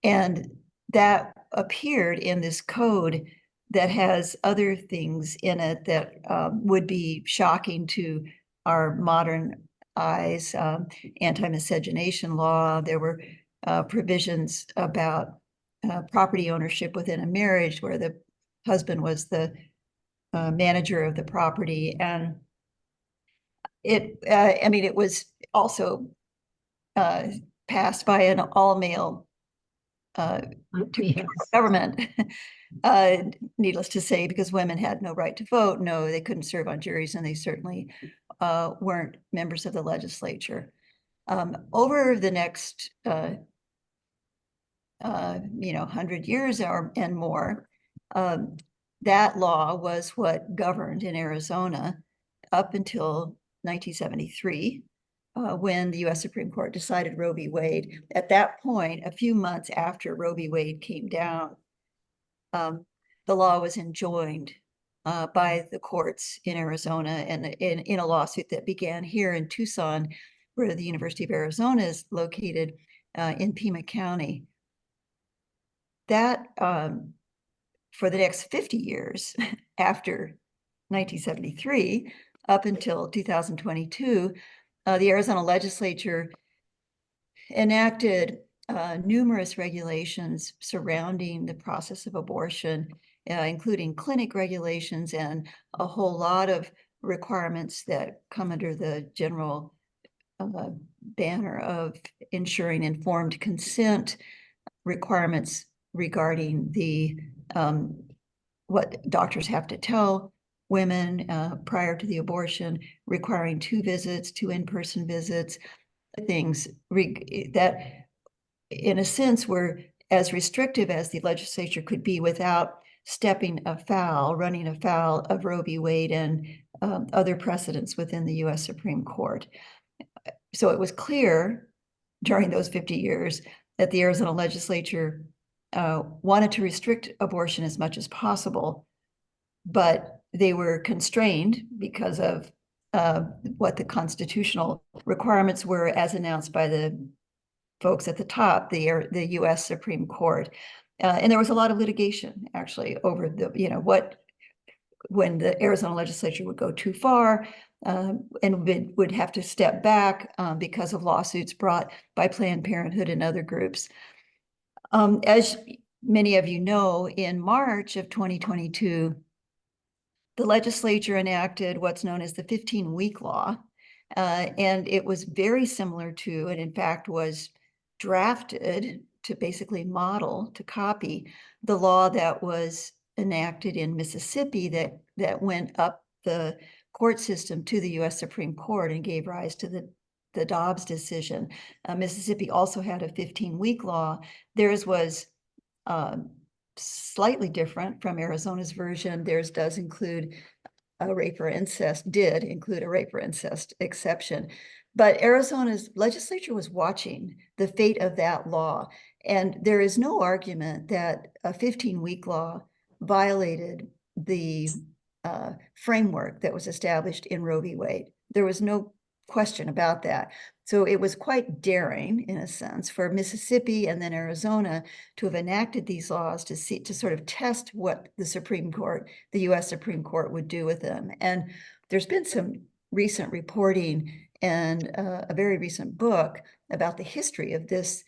And that appeared in this code that has other things in it that would be shocking to our modern eyes. Anti-miscegenation law. There were provisions about property ownership within a marriage where the husband was the manager of the property. And it was also passed by an all-male Yes. government, needless to say, because women had no right to vote. No, they couldn't serve on juries, and they certainly weren't members of the legislature. Over the next 100 years and more, that law was what governed in Arizona up until 1973, when the US Supreme Court decided Roe v. Wade. At that point, a few months after Roe v. Wade came down, the law was enjoined by the courts in Arizona, and in a lawsuit that began here in Tucson, where the University of Arizona is located, in Pima County. That for the next 50 years after 1973, up until 2022, the Arizona legislature enacted numerous regulations surrounding the process of abortion, including clinic regulations and a whole lot of requirements that come under the general banner of ensuring informed consent, requirements regarding the what doctors have to tell women prior to the abortion, requiring 2 visits, 2 in-person visits, things that in a sense were as restrictive as the legislature could be without running afoul of Roe v. Wade and other precedents within the US Supreme Court. So it was clear during those 50 years that the Arizona legislature wanted to restrict abortion as much as possible, but they were constrained because of what the constitutional requirements were as announced by the folks at the top, the US Supreme Court. And there was a lot of litigation actually over when the Arizona legislature would go too far and would have to step back because of lawsuits brought by Planned Parenthood and other groups. As many of you know, in March of 2022, the legislature enacted what's known as the 15-week law. And it was very similar to, and in fact was drafted to basically model, to copy the law that was enacted in Mississippi that went up the court system to the US Supreme Court and gave rise to the Dobbs decision. Mississippi also had a 15-week law. Theirs was slightly different from Arizona's version. Theirs does include did include a rape or incest exception. But Arizona's legislature was watching the fate of that law. And there is no argument that a 15-week law violated the framework that was established in Roe v. Wade. There was no question about that. So it was quite daring, in a sense, for Mississippi and then Arizona to have enacted these laws to sort of test what the Supreme Court, the US Supreme Court, would do with them. And there's been some recent reporting and a very recent book about the history of this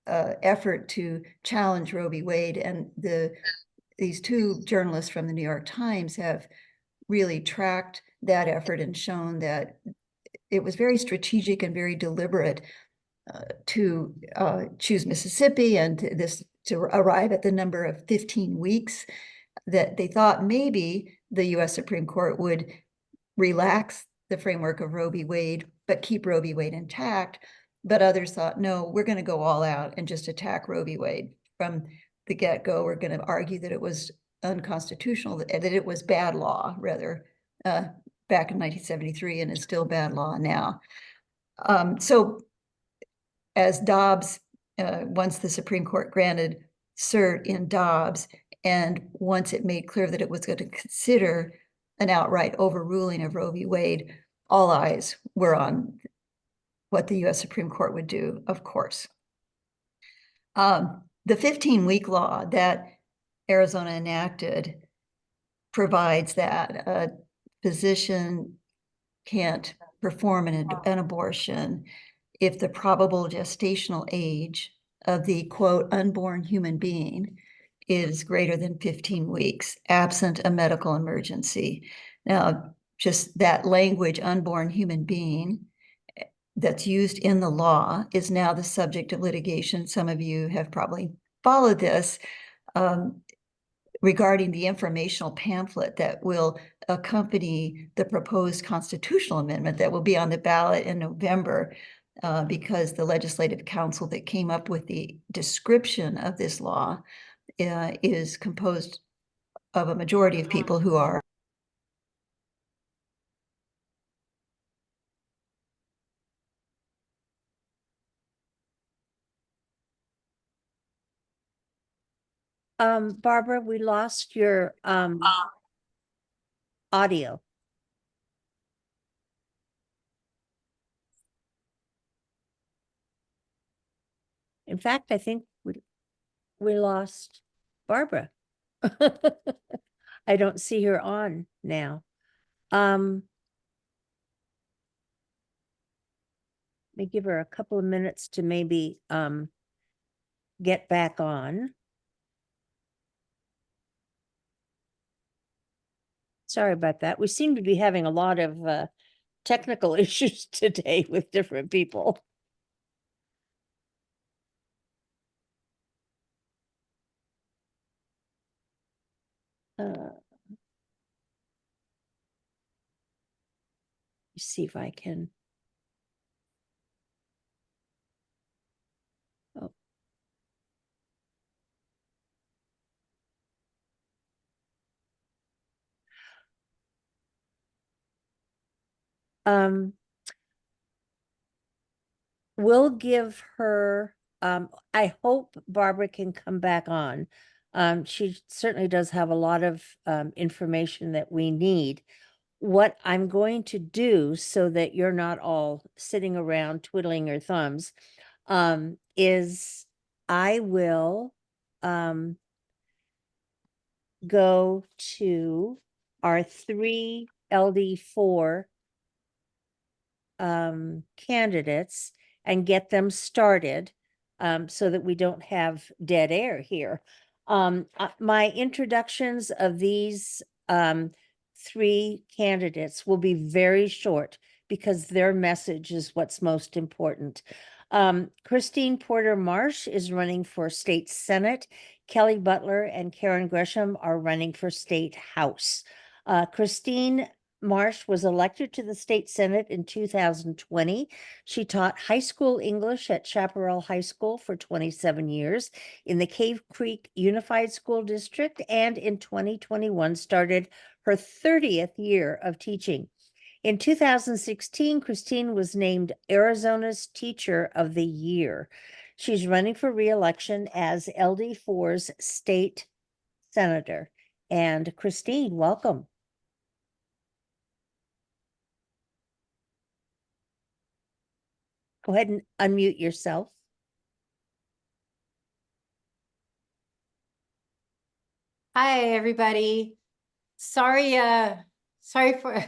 effort to challenge Roe v. Wade. And these 2 journalists from the New York Times have really tracked that effort and shown that it was very strategic and very deliberate to choose Mississippi and to arrive at the number of 15 weeks that they thought maybe the US Supreme Court would relax the framework of Roe v. Wade, but keep Roe v. Wade intact. But others thought, no, we're going to go all out and just attack Roe v. Wade from the get-go. We're going to argue that it was unconstitutional, that it was bad law, rather, back in 1973, and is still bad law now. So as Dobbs, once the Supreme Court granted cert in Dobbs, and once it made clear that it was going to consider an outright overruling of Roe v. Wade, all eyes were on what the US Supreme Court would do, of course. The 15-week law that Arizona enacted provides that a physician can't perform an abortion if the probable gestational age of the, quote, unborn human being is greater than 15 weeks, absent a medical emergency. Now, just that language, unborn human being, that's used in the law is now the subject of litigation. Some of you have probably followed this regarding the informational pamphlet that will accompany the proposed constitutional amendment that will be on the ballot in November, because the legislative council that came up with the description of this law is composed of a majority of people who are Barbara, we lost your audio. In fact, I think we lost Barbara. I don't see her on now. Let me give her a couple of minutes to maybe get back on. Sorry about that. We seem to be having a lot of technical issues today with different people. See if I can. Oh. We'll give her, I hope Barbara can come back on. She certainly does have a lot of information that we need. What I'm going to do so that you're not all sitting around twiddling your thumbs, is I will go to our 3 LD4 candidates and get them started, so that we don't have dead air here. My introductions of these 3 candidates will be very short because their message is what's most important. Christine Porter Marsh is running for state senate. Kelli Butler and Karen Gresham are running for state house. Christine Marsh was elected to the state senate in 2020. She taught high school English at Chaparral High School for 27 years in the Cave Creek Unified School District, and in 2021 started her 30th year of teaching. In 2016, Christine was named Arizona's Teacher of the Year. She's running for re-election as LD4's state senator. And Christine, welcome. Go ahead and unmute yourself. Hi, everybody. Sorry for,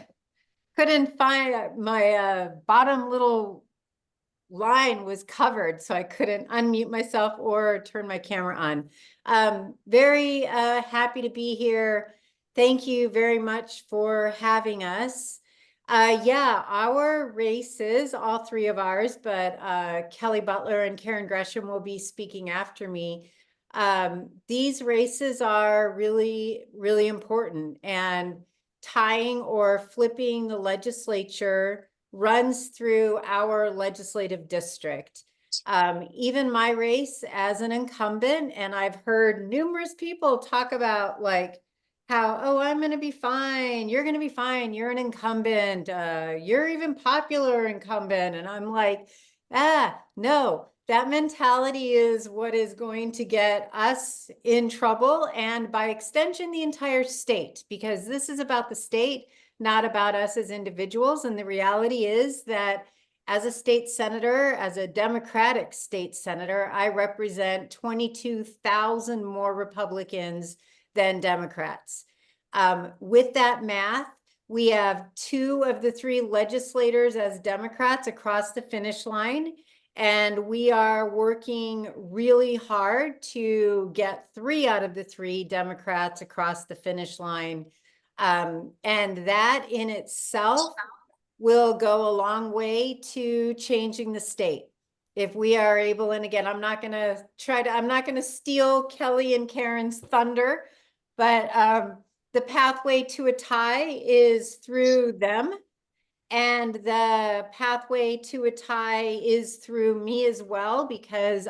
couldn't find my bottom little line was covered, so I couldn't unmute myself or turn my camera on. Very happy to be here. Thank you very much for having us. Yeah, our races, all 3 of ours, but Kelli Butler and Karen Gresham will be speaking after me. These races are really, really important, and tying or flipping the legislature runs through our legislative district. Even my race as an incumbent, and I've heard numerous people talk about like how, oh, I'm going to be fine. You're going to be fine. You're an incumbent. You're even popular incumbent. And I'm like, no, that mentality is what is going to get us in trouble, and by extension, the entire state, because this is about the state, not about us as individuals. And the reality is that as a state senator, as a Democratic state senator, I represent 22,000 more Republicans than Democrats. With that math, we have 2 of the 3 legislators as Democrats across the finish line, and we are working really hard to get 3 out of the 3 Democrats across the finish line. And that in itself will go a long way to changing the state. If we are able, and again, I'm not going to steal Kelli and Karen's thunder, but the pathway to a tie is through them. And the pathway to a tie is through me as well, because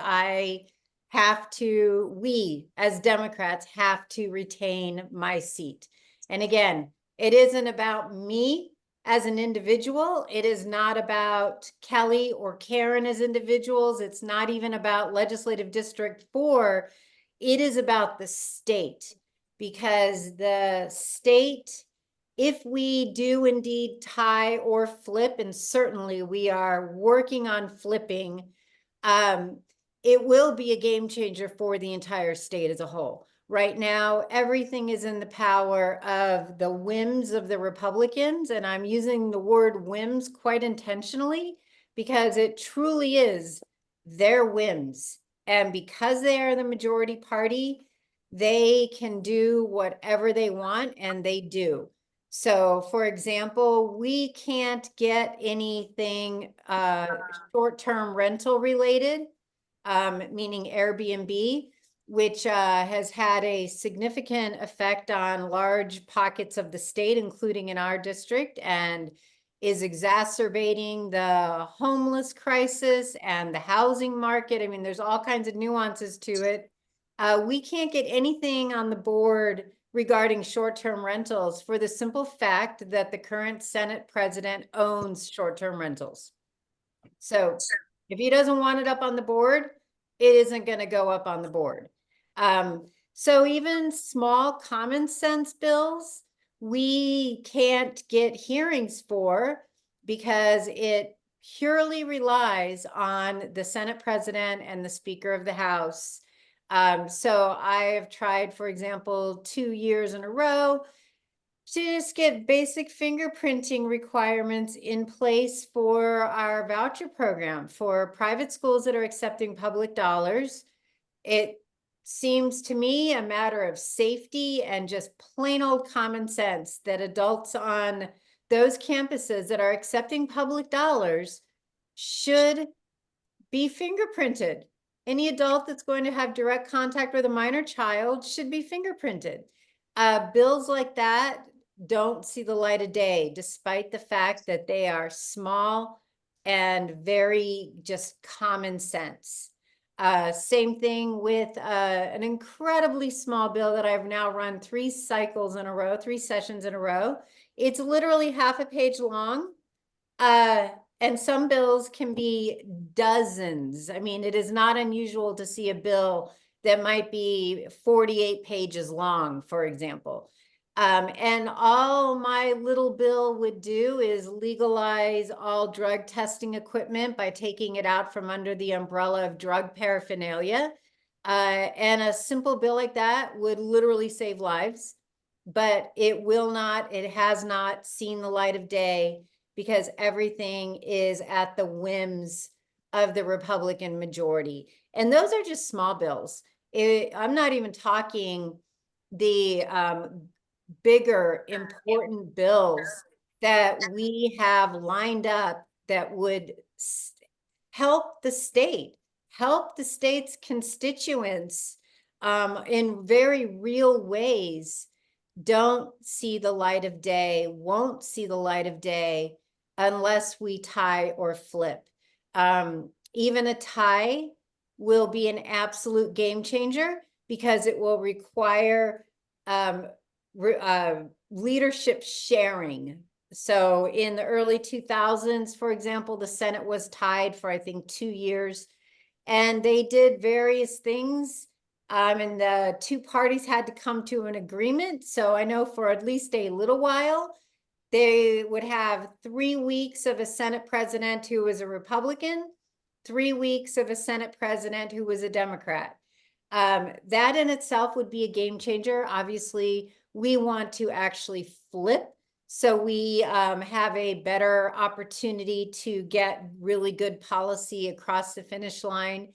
we as Democrats have to retain my seat. And again, it isn't about me as an individual. It is not about Kelli or Karen as individuals. It's not even about Legislative District 4. It is about the state, because the state, if we do indeed tie or flip, and certainly we are working on flipping, it will be a game changer for the entire state as a whole. Right now, everything is in the power of the whims of the Republicans, and I'm using the word whims quite intentionally because it truly is their whims. And because they are the majority party, they can do whatever they want, and they do. So for example, we can't get anything short-term rental related, meaning Airbnb, which has had a significant effect on large pockets of the state, including in our district, and is exacerbating the homeless crisis and the housing market. I mean, there's all kinds of nuances to it. We can't get anything on the board regarding short-term rentals for the simple fact that the current Senate president owns short-term rentals. So if he doesn't want it up on the board, it isn't going to go up on the board. So even small common sense bills, we can't get hearings for because it purely relies on the Senate president and the Speaker of the House. So I have tried, for example, 2 years in a row to just get basic fingerprinting requirements in place for our voucher program for private schools that are accepting public dollars. It seems to me a matter of safety and just plain old common sense that adults on those campuses that are accepting public dollars should be fingerprinted. Any adult that's going to have direct contact with a minor child should be fingerprinted. Bills like that don't see the light of day, despite the fact that they are small and very just common sense. Same thing with an incredibly small bill that I've now run 3 cycles in a row, 3 sessions in a row. It's literally half a page long. And some bills can be dozens. I mean, it is not unusual to see a bill that might be 48 pages long, for example. And all my little bill would do is legalize all drug testing equipment by taking it out from under the umbrella of drug paraphernalia. And a simple bill like that would literally save lives, but it has not seen the light of day because everything is at the whims of the Republican majority. And those are just small bills. I'm not even talking the bigger, important bills that we have lined up that would help the state's constituents in very real ways. Don't see the light of day, won't see the light of day unless we tie or flip. Even a tie will be an absolute game changer because it will require leadership sharing. So in the early 2000s, for example, the Senate was tied for, I think, 2 years, and they did various things. And the 2 parties had to come to an agreement. So I know for at least a little while, they would have 3 weeks of a Senate president who was a Republican, 3 weeks of a Senate president who was a Democrat. That in itself would be a game changer. Obviously, we want to actually flip so we have a better opportunity to get really good policy across the finish line.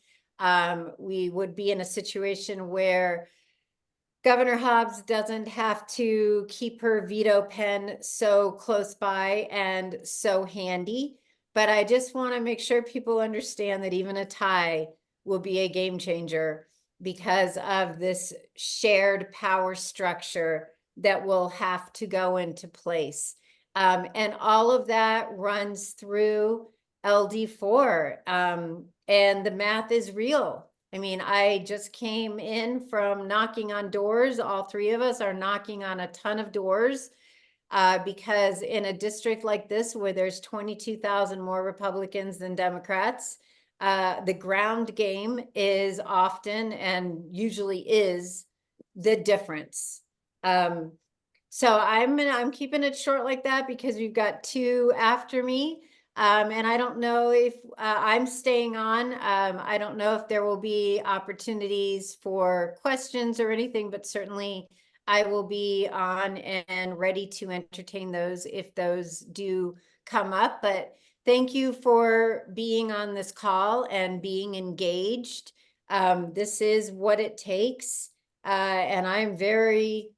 We would be in a situation where Governor Hobbs doesn't have to keep her veto pen so close by and so handy. But I just want to make sure people understand that even a tie will be a game changer because of this shared power structure that will have to go into place. And all of that runs through LD4. And the math is real. I mean, I just came in from knocking on doors. All 3 of us are knocking on a ton of doors because in a district like this where there's 22,000 more Republicans than Democrats, the ground game is often and usually is the difference. So I'm keeping it short like that because we've got 2 after me. And I don't know if I'm staying on. I don't know if there will be opportunities for questions or anything, but certainly I will be on and ready to entertain those if those do come up. But thank you for being on this call and being engaged. This is what it takes. And I'm very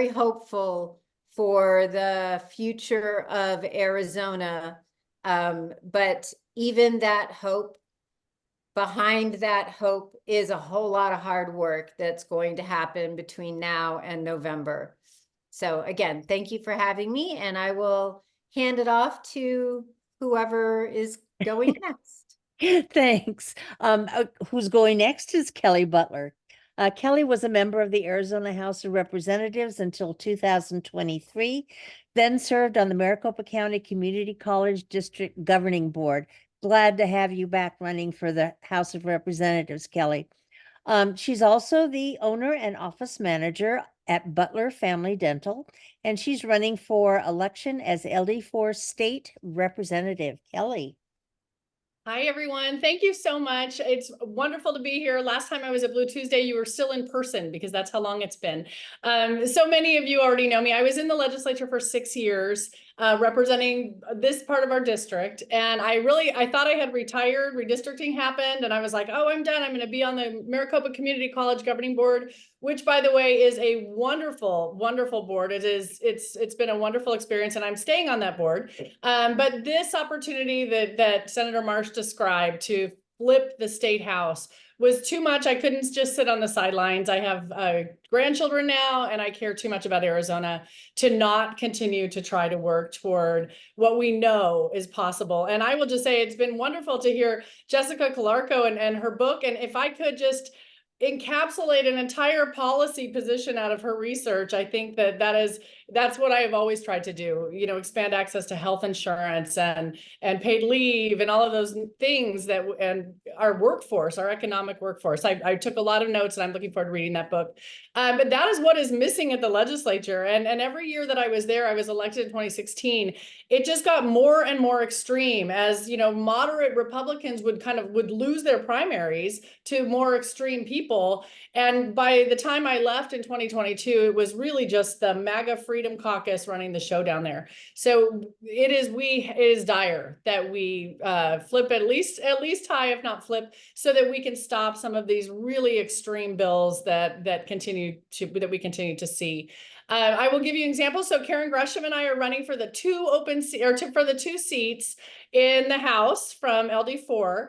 hopeful for the future of Arizona. But even that hope, behind that hope is a whole lot of hard work that's going to happen between now and November. So again, thank you for having me, and I will hand it off to whoever is going next. Thanks. Who's going next is Kelli Butler. Kelli was a member of the Arizona House of Representatives until 2023, then served on the Maricopa County Community College District Governing Board. Glad to have you back running for the House of Representatives, Kelli. She's also the owner and office manager at Butler Family Dental, and she's running for election as LD4 State Representative. Kelli. Hi, everyone. Thank you so much. It's wonderful to be here. Last time I was at Blue Tuesday, you were still in person because that's how long it's been. So many of you already know me. I was in the legislature for 6 years, representing this part of our district. And I thought I had retired. Redistricting happened. And I was like, oh, I'm done. I'm going to be on the Maricopa Community College Governing Board, which, by the way, is a wonderful, wonderful board. It's been a wonderful experience, and I'm staying on that board. But this opportunity that Senator Marsh described to flip the state house was too much. I couldn't just sit on the sidelines. I have grandchildren now, and I care too much about Arizona to not continue to try to work toward what we know is possible. And I will just say it's been wonderful to hear Jessica Calarco and her book. And if I could just encapsulate an entire policy position out of her research, I think that's what I have always tried to do, expand access to health insurance and paid leave and all of those things and our workforce, our economic workforce. I took a lot of notes, and I'm looking forward to reading that book. But that is what is missing at the legislature. And every year that I was there, I was elected in 2016. It just got more and more extreme as, moderate Republicans would lose their primaries to more extreme people. And by the time I left in 2022, it was really just the MAGA Freedom Caucus running the show down there. So it is dire that we flip at least high, if not flip, so that we can stop some of these really extreme bills that we continue to see. I will give you an example. So Karen Gresham and I are running for the two seats in the House from LD4.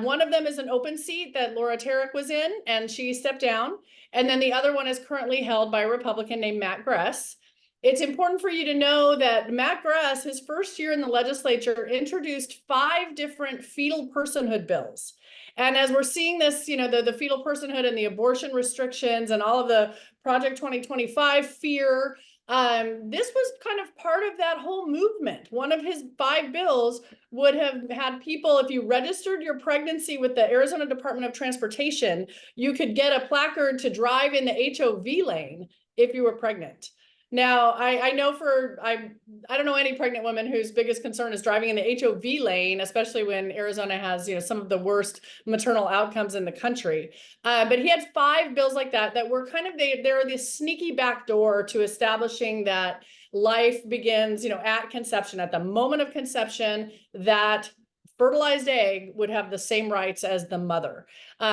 One of them is an open seat that Laura Tarrick was in, and she stepped down. And then the other one is currently held by a Republican named Matt Gress. It's important for you to know that Matt Gress, his first year in the legislature, introduced 5 different fetal personhood bills. And as we're seeing this, the fetal personhood and the abortion restrictions and all of the Project 2025 fear, this was kind of part of that whole movement. One of his 5 bills would have had people, if you registered your pregnancy with the Arizona Department of Transportation, you could get a placard to drive in the HOV lane if you were pregnant. Now, I know I don't know any pregnant woman whose biggest concern is driving in the HOV lane, especially when Arizona has, some of the worst maternal outcomes in the country. But he had 5 bills like that were kind of, they're this sneaky backdoor to establishing that life begins, at conception, at the moment of conception, that fertilized egg would have the same rights as the mother.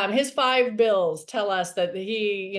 His 5 bills tell us that he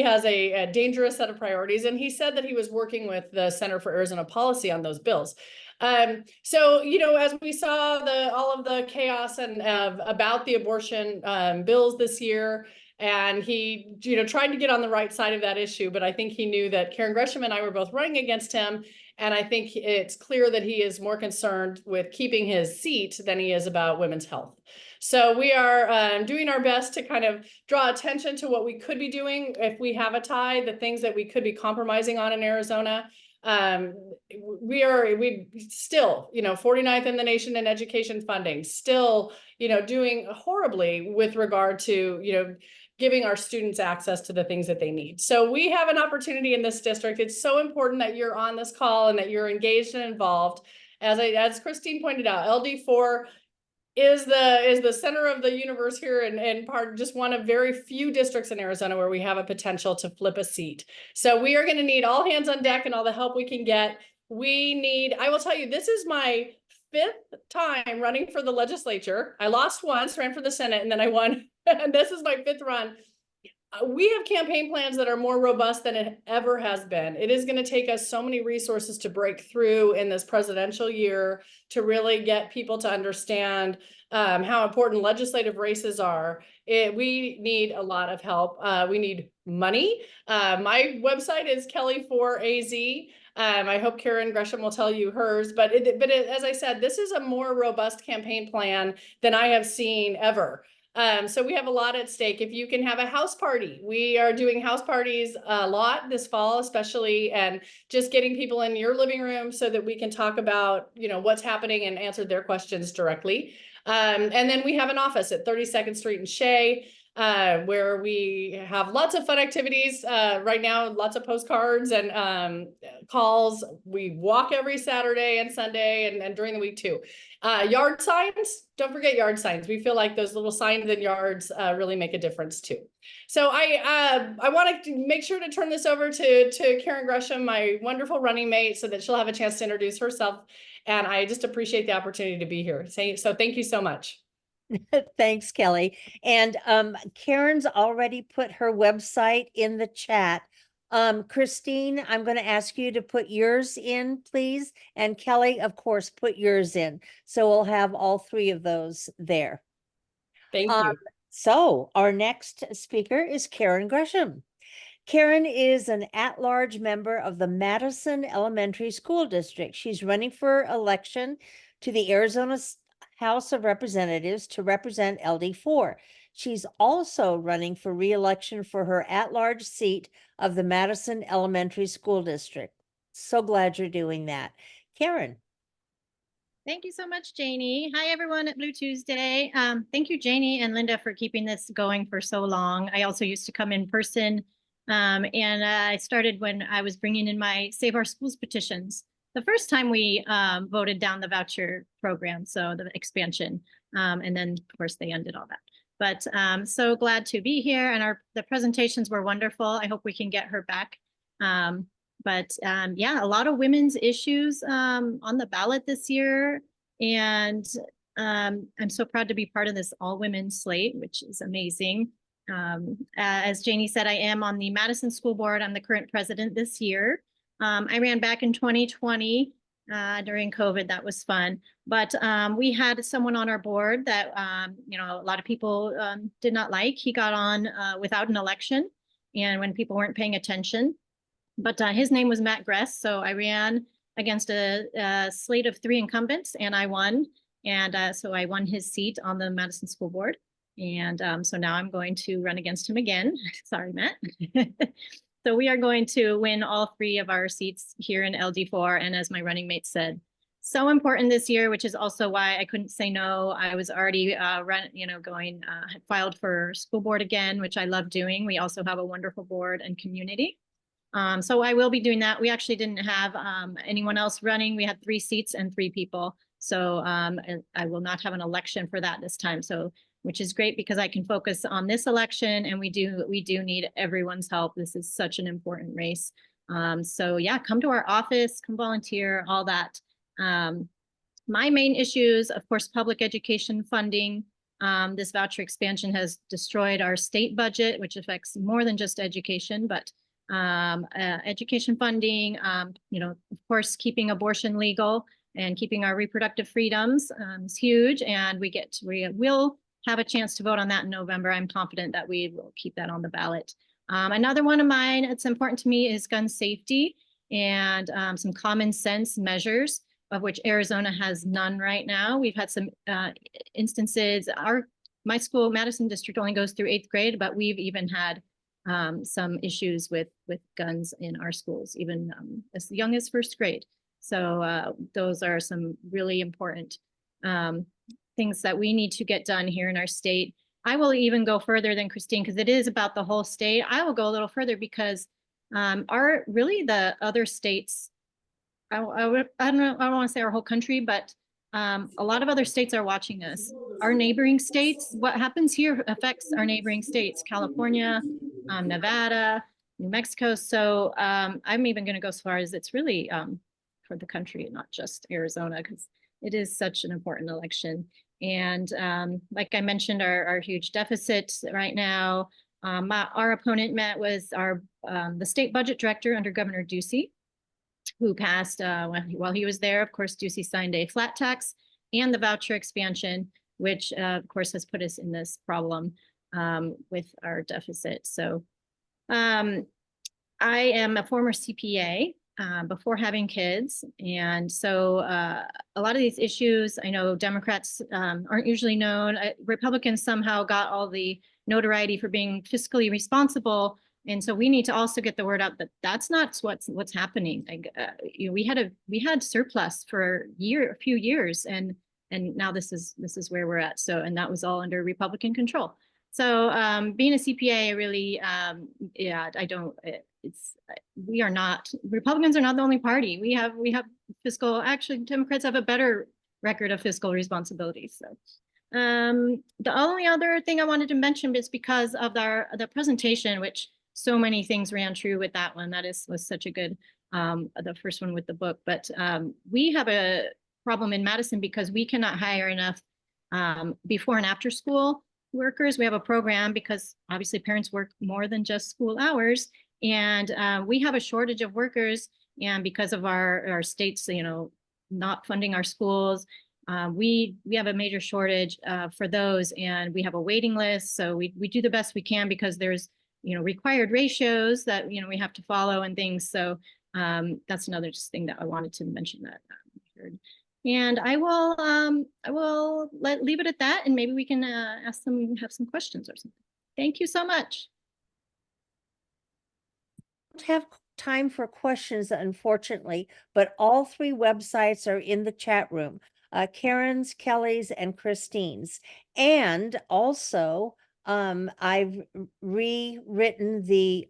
has a dangerous set of priorities, and he said that he was working with the Center for Arizona Policy on those bills. So, as we saw all of the chaos and about the abortion bills this year, and he, tried to get on the right side of that issue, but I think he knew that Karen Gresham and I were both running against him. And I think it's clear that he is more concerned with keeping his seat than he is about women's health. So we are doing our best to kind of draw attention to what we could be doing if we have a tie, the things that we could be compromising on in Arizona. We still, 49th in the nation in education funding, still, doing horribly with regard to, giving our students access to the things that they need. So we have an opportunity in this district. It's so important that you're on this call and that you're engaged and involved. As Christine pointed out, LD4 is the center of the universe here, and part just one of very few districts in Arizona where we have a potential to flip a seat. So we are going to need all hands on deck and all the help we can get. I will tell you, this is my 5th time running for the legislature. I lost once, ran for the Senate, and then I won. And this is my 5th run. we have campaign plans that are more robust than it ever has been. It is going to take us so many resources to break through in this presidential year to really get people to understand how important legislative races are. We need a lot of help. We need money. My website is Kelli for AZ. I hope Karen Gresham will tell you hers, but as I said, this is a more robust campaign plan than I have seen ever. So we have a lot at stake. If you can have a house party, we are doing house parties a lot this fall, especially, and just getting people in your living room so that we can talk about, what's happening and answer their questions directly. And then we have an office at 32nd Street in Shea, where we have lots of fun activities. Right now, lots of postcards and calls. We walk every Saturday and Sunday and during the week too. Yard signs, don't forget yard signs. We feel like those little signs in yards really make a difference too. So I want to make sure to turn this over to Karen Gresham, my wonderful running mate, so that she'll have a chance to introduce herself. And I just appreciate the opportunity to be here. So thank you so much. Thanks, Kelly. And Karen's already put her website in the chat. Christine, I'm going to ask you to put yours in, please. And Kelly, of course, put yours in. So we'll have all three of those there. Thank you. So our next speaker is Karen Gresham. Karen is an at-large member of the Madison Elementary School District. She's running for election to the Arizona House of Representatives to represent LD4. She's also running for re-election for her at-large seat of the Madison Elementary School District. So glad you're doing that. Karen. Thank you so much, Janie. Hi, everyone at Blue Tuesday. Thank you, Janie and Linda, for keeping this going for so long. I also used to come in person, and I started when I was bringing in my Save Our Schools petitions. The first time we voted down the voucher program, so the expansion, and then, of course, they ended all that. But so glad to be here, and the presentations were wonderful. I hope we can get her back. Yeah, a lot of women's issues on the ballot this year. And I'm so proud to be part of this all-women slate, which is amazing. As Janie said, I am on the Madison School Board. I'm the current president this year. I ran back in 2020 during COVID. That was fun. But we had someone on our board that, a lot of people did not like. He got on without an election and when people weren't paying attention. But his name was Matt Gress. So I ran against a slate of 3 incumbents and I won. And so I won his seat on the Madison School Board. And so now I'm going to run against him again. Sorry, Matt. So we are going to win all 3 of our seats here in LD4. And as my running mate said, so important this year, which is also why I couldn't say no. I was already filed for school board again, which I love doing. We also have a wonderful board and community. So I will be doing that. We actually didn't have anyone else running. We had 3 seats and 3 people. So I will not have an election for that this time. So, which is great because I can focus on this election, and we do need everyone's help. This is such an important race. So yeah, come to our office, come volunteer, all that. My main issues, of course, public education funding. This voucher expansion has destroyed our state budget, which affects more than just education, but education funding, of course, keeping abortion legal and keeping our reproductive freedoms is huge. And we will have a chance to vote on that in November. I'm confident that we will keep that on the ballot. Another one of mine, it's important to me, is gun safety and some common sense measures, of which Arizona has none right now. We've had some instances. My school, Madison District, only goes through 8th grade, but we've even had some issues with guns in our schools, even as young as 1st grade. So those are some really important things that we need to get done here in our state. I will even go further than Christine, because it is about the whole state. I will go a little further because the other states, I don't know, I don't want to say our whole country, but a lot of other states are watching us. Our neighboring states, what happens here affects our neighboring states, California, Nevada, New Mexico. So I'm even going to go as far as it's really for the country, not just Arizona, because it is such an important election. And like I mentioned, our huge deficit right now, Our opponent was the state budget director under Governor Ducey, who passed while he was there. Of course, Ducey signed a flat tax and the voucher expansion, which of course has put us in this problem with our deficit. So I am a former CPA before having kids. And so a lot of these issues, I know Democrats aren't usually known. Republicans somehow got all the notoriety for being fiscally responsible. And so we need to also get the word out that that's not what's happening. Like, we had surplus for a few years, and now this is where we're at. So, and that was all under Republican control. So being a CPA, really, yeah, Republicans are not the only party. We have actually Democrats have a better record of fiscal responsibility. So the only other thing I wanted to mention is because of the presentation, which so many things ran true with that one. That was such a good, the first one with the book. But we have a problem in Madison because we cannot hire enough before and after school workers. We have a program because obviously parents work more than just school hours, and we have a shortage of workers. And because of our states, not funding our schools, we have a major shortage for those, and we have a waiting list. So we do the best we can because there's required ratios that we have to follow and things. So that's another just thing that I wanted to mention that I heard. And I will leave it at that, and maybe we can have some questions or something. Thank you so much. Don't have time for questions, unfortunately, but all three websites are in the chat room. Karen's, Kelly's, and Christine's. And also, I've rewritten the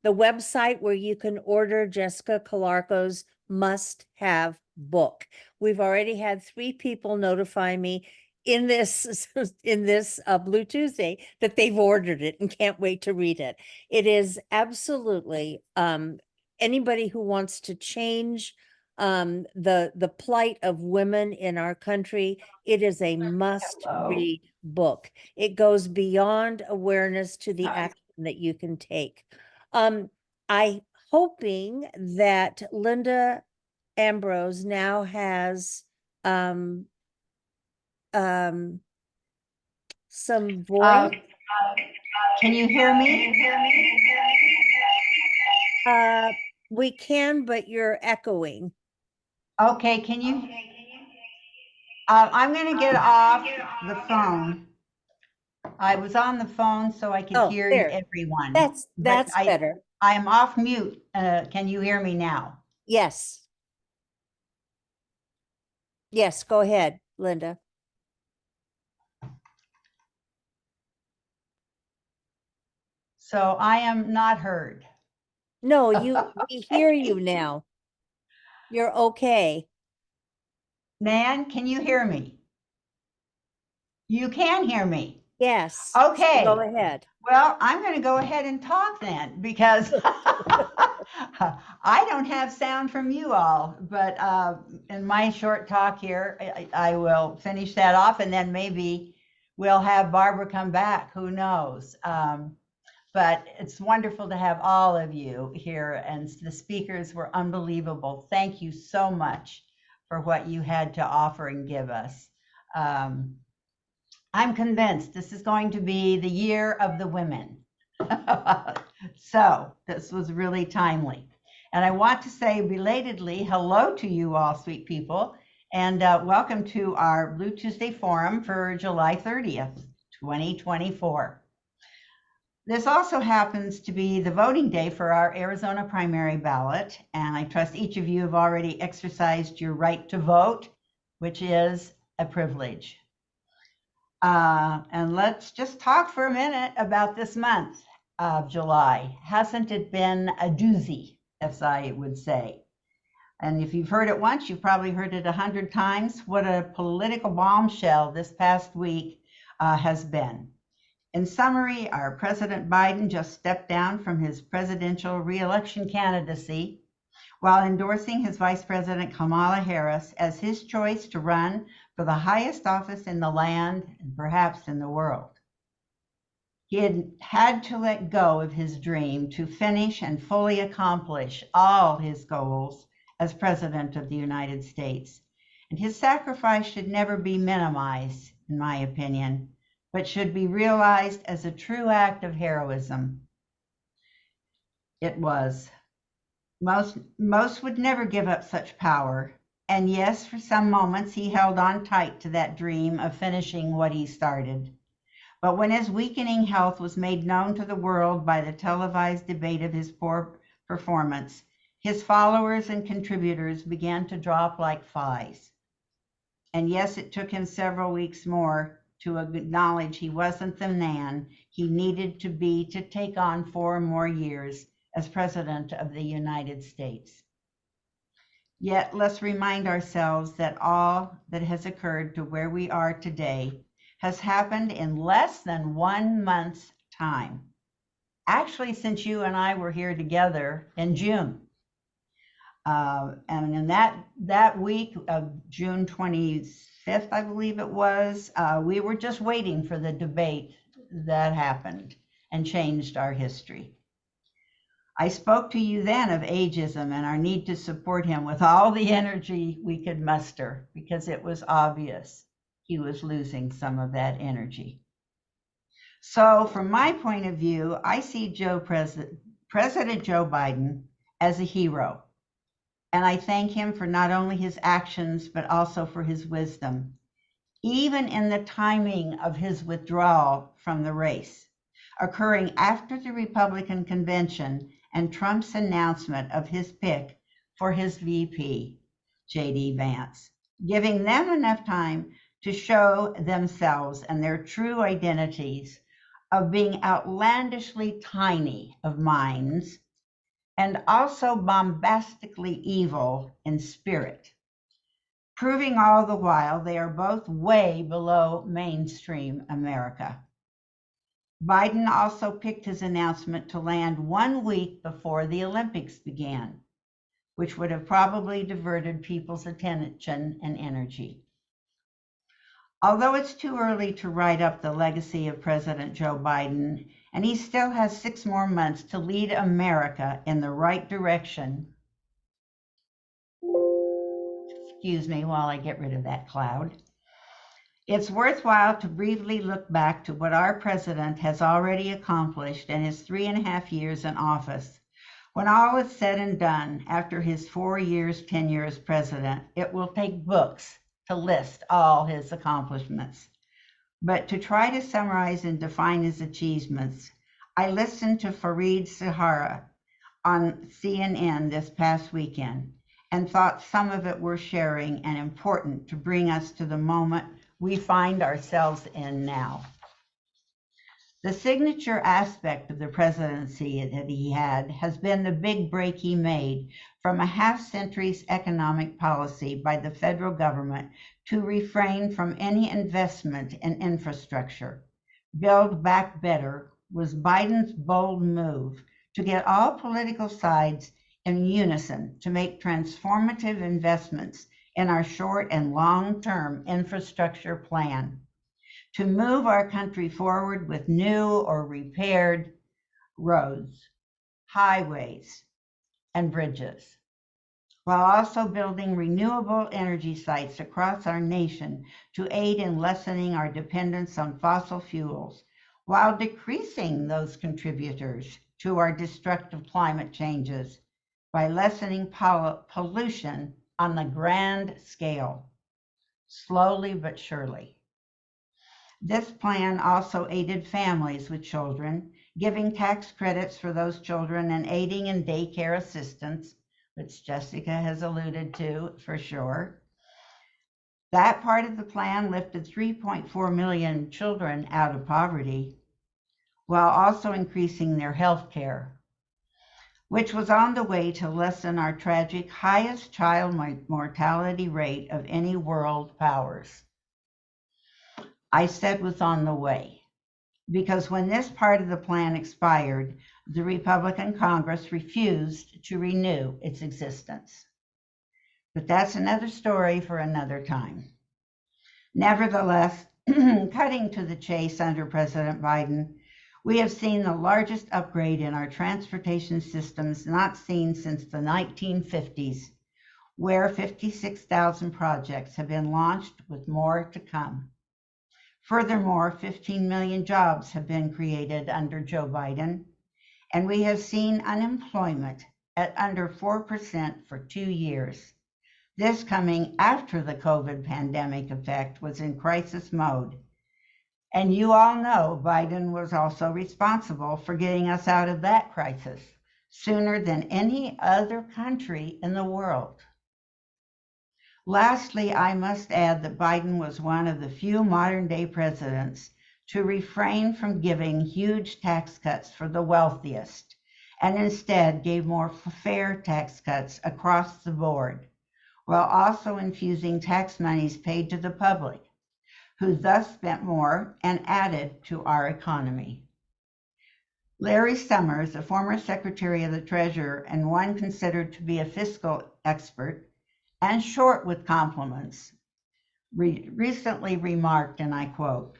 website where you can order Jessica Calarco's must-have book. We've already had 3 people notify me in this Blue Tuesday that they've ordered it and can't wait to read it. It is absolutely anybody who wants to change the plight of women in our country. It is a must-read book. It goes beyond awareness to the action that you can take. I hoping that Linda Ambrose now has some voice. Can you hear me? We can, but you're echoing. Okay, can you? I'm going to get off the phone. I was on the phone so I could hear everyone. That's better. I am off mute. Can you hear me now? Yes. Yes, go ahead, Linda. So I am not heard. No, we hear you now. You're okay. Nan, can you hear me? You can hear me. Yes. Okay. So go ahead. Well, I'm going to go ahead and talk then because I don't have sound from you all, but in my short talk here, I will finish that off, and then maybe we'll have Barbara come back. Who knows? But it's wonderful to have all of you here, and the speakers were unbelievable. Thank you so much for what you had to offer and give us. I'm convinced this is going to be the year of the women. So this was really timely. And I want to say belatedly hello to you all, sweet people, and welcome to our Blue Tuesday Forum for July 30th, 2024. This also happens to be the voting day for our Arizona primary ballot, and I trust each of you have already exercised your right to vote, which is a privilege. And let's just talk for a minute about this month of July. Hasn't it been a doozy, as I would say? And if you've heard it once, you've probably heard it 100 times. What a political bombshell this past week has been. In summary, our President Biden just stepped down from his presidential re-election candidacy while endorsing his Vice President Kamala Harris as his choice to run for the highest office in the land and perhaps in the world. He had to let go of his dream to finish and fully accomplish all his goals as President of the United States. And his sacrifice should never be minimized, in my opinion, but should be realized as a true act of heroism. It was. Most would never give up such power. And yes, for some moments he held on tight to that dream of finishing what he started. But when his weakening health was made known to the world by the televised debate of his poor performance, his followers and contributors began to drop like flies. And yes, it took him several weeks more to acknowledge he wasn't the man he needed to be to take on 4 more years as President of the United States. Yet let's remind ourselves that all that has occurred to where we are today has happened in less than 1 month's time. Actually, since you and I were here together in June. And in that week of June 25th, I believe it was, we were just waiting for the debate that happened and changed our history. I spoke to you then of ageism and our need to support him with all the energy we could muster, because it was obvious he was losing some of that energy. So from my point of view, I see President Joe Biden as a hero. And I thank him for not only his actions, but also for his wisdom, even in the timing of his withdrawal from the race, occurring after the Republican convention and Trump's announcement of his pick for his VP, J.D. Vance, giving them enough time to show themselves and their true identities of being outlandishly tiny of minds and also bombastically evil in spirit, proving all the while they are both way below mainstream America. Biden also picked his announcement to land 1 week before the Olympics began, which would have probably diverted people's attention and energy. Although it's too early to write up the legacy of President Joe Biden, and he still has 6 more months to lead America in the right direction. Excuse me while I get rid of that cloud. It's worthwhile to briefly look back to what our president has already accomplished in his 3.5 years in office. When all is said and done, after his 4 years tenure as president, it will take books to list all his accomplishments. But to try to summarize and define his achievements, I listened to Fareed Zahara on CNN this past weekend and thought some of it worth sharing and important to bring us to the moment we find ourselves in now. The signature aspect of the presidency that he had has been the big break he made from a half-century's economic policy by the federal government to refrain from any investment in infrastructure. Build Back Better was Biden's bold move to get all political sides in unison to make transformative investments in our short and long-term infrastructure plan, to move our country forward with new or repaired roads, highways, and bridges, while also building renewable energy sites across our nation to aid in lessening our dependence on fossil fuels, while decreasing those contributors to our destructive climate changes by lessening pollution on the grand scale, slowly but surely. This plan also aided families with children, giving tax credits for those children and aiding in daycare assistance, which Jessica has alluded to for sure. That part of the plan lifted 3.4 million children out of poverty, while also increasing their health care, which was on the way to lessen our tragic highest child mortality rate of any world powers. I said was on the way, because when this part of the plan expired, the Republican Congress refused to renew its existence. But that's another story for another time. Nevertheless, cutting to the chase under President Biden, We have seen the largest upgrade in our transportation systems not seen since the 1950s, where 56,000 projects have been launched with more to come. Furthermore, 15 million jobs have been created under Joe Biden, and we have seen unemployment at under 4% for 2 years. This coming after the COVID pandemic effect was in crisis mode. And you all know Biden was also responsible for getting us out of that crisis sooner than any other country in the world. Lastly, I must add that Biden was one of the few modern-day presidents to refrain from giving huge tax cuts for the wealthiest, and instead gave more fair tax cuts across the board, while also infusing tax monies paid to the public, who thus spent more and added to our economy. Larry Summers, a former Secretary of the Treasury and one considered to be a fiscal expert, and short with compliments, recently remarked, and I quote,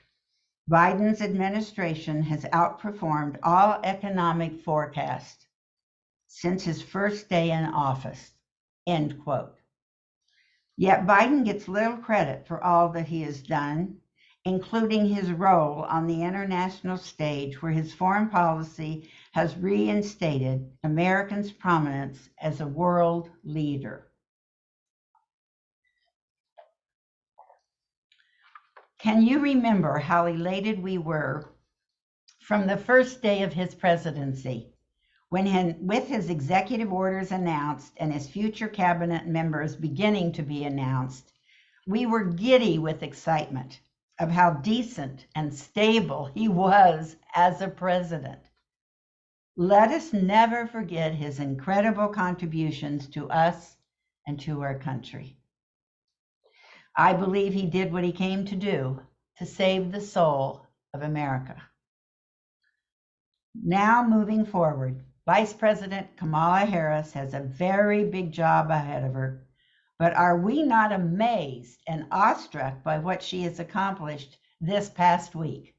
"Biden's administration has outperformed all economic forecasts since his first day in office," end quote. Yet Biden gets little credit for all that he has done, including his role on the international stage where his foreign policy has reinstated Americans' prominence as a world leader. Can you remember how elated we were from the first day of his presidency, when with his executive orders announced and his future cabinet members beginning to be announced, we were giddy with excitement of how decent and stable he was as a president. Let us never forget his incredible contributions to us and to our country. I believe he did what he came to do, to save the soul of America. Now moving forward, Vice President Kamala Harris has a very big job ahead of her, but are we not amazed and awestruck by what she has accomplished this past week?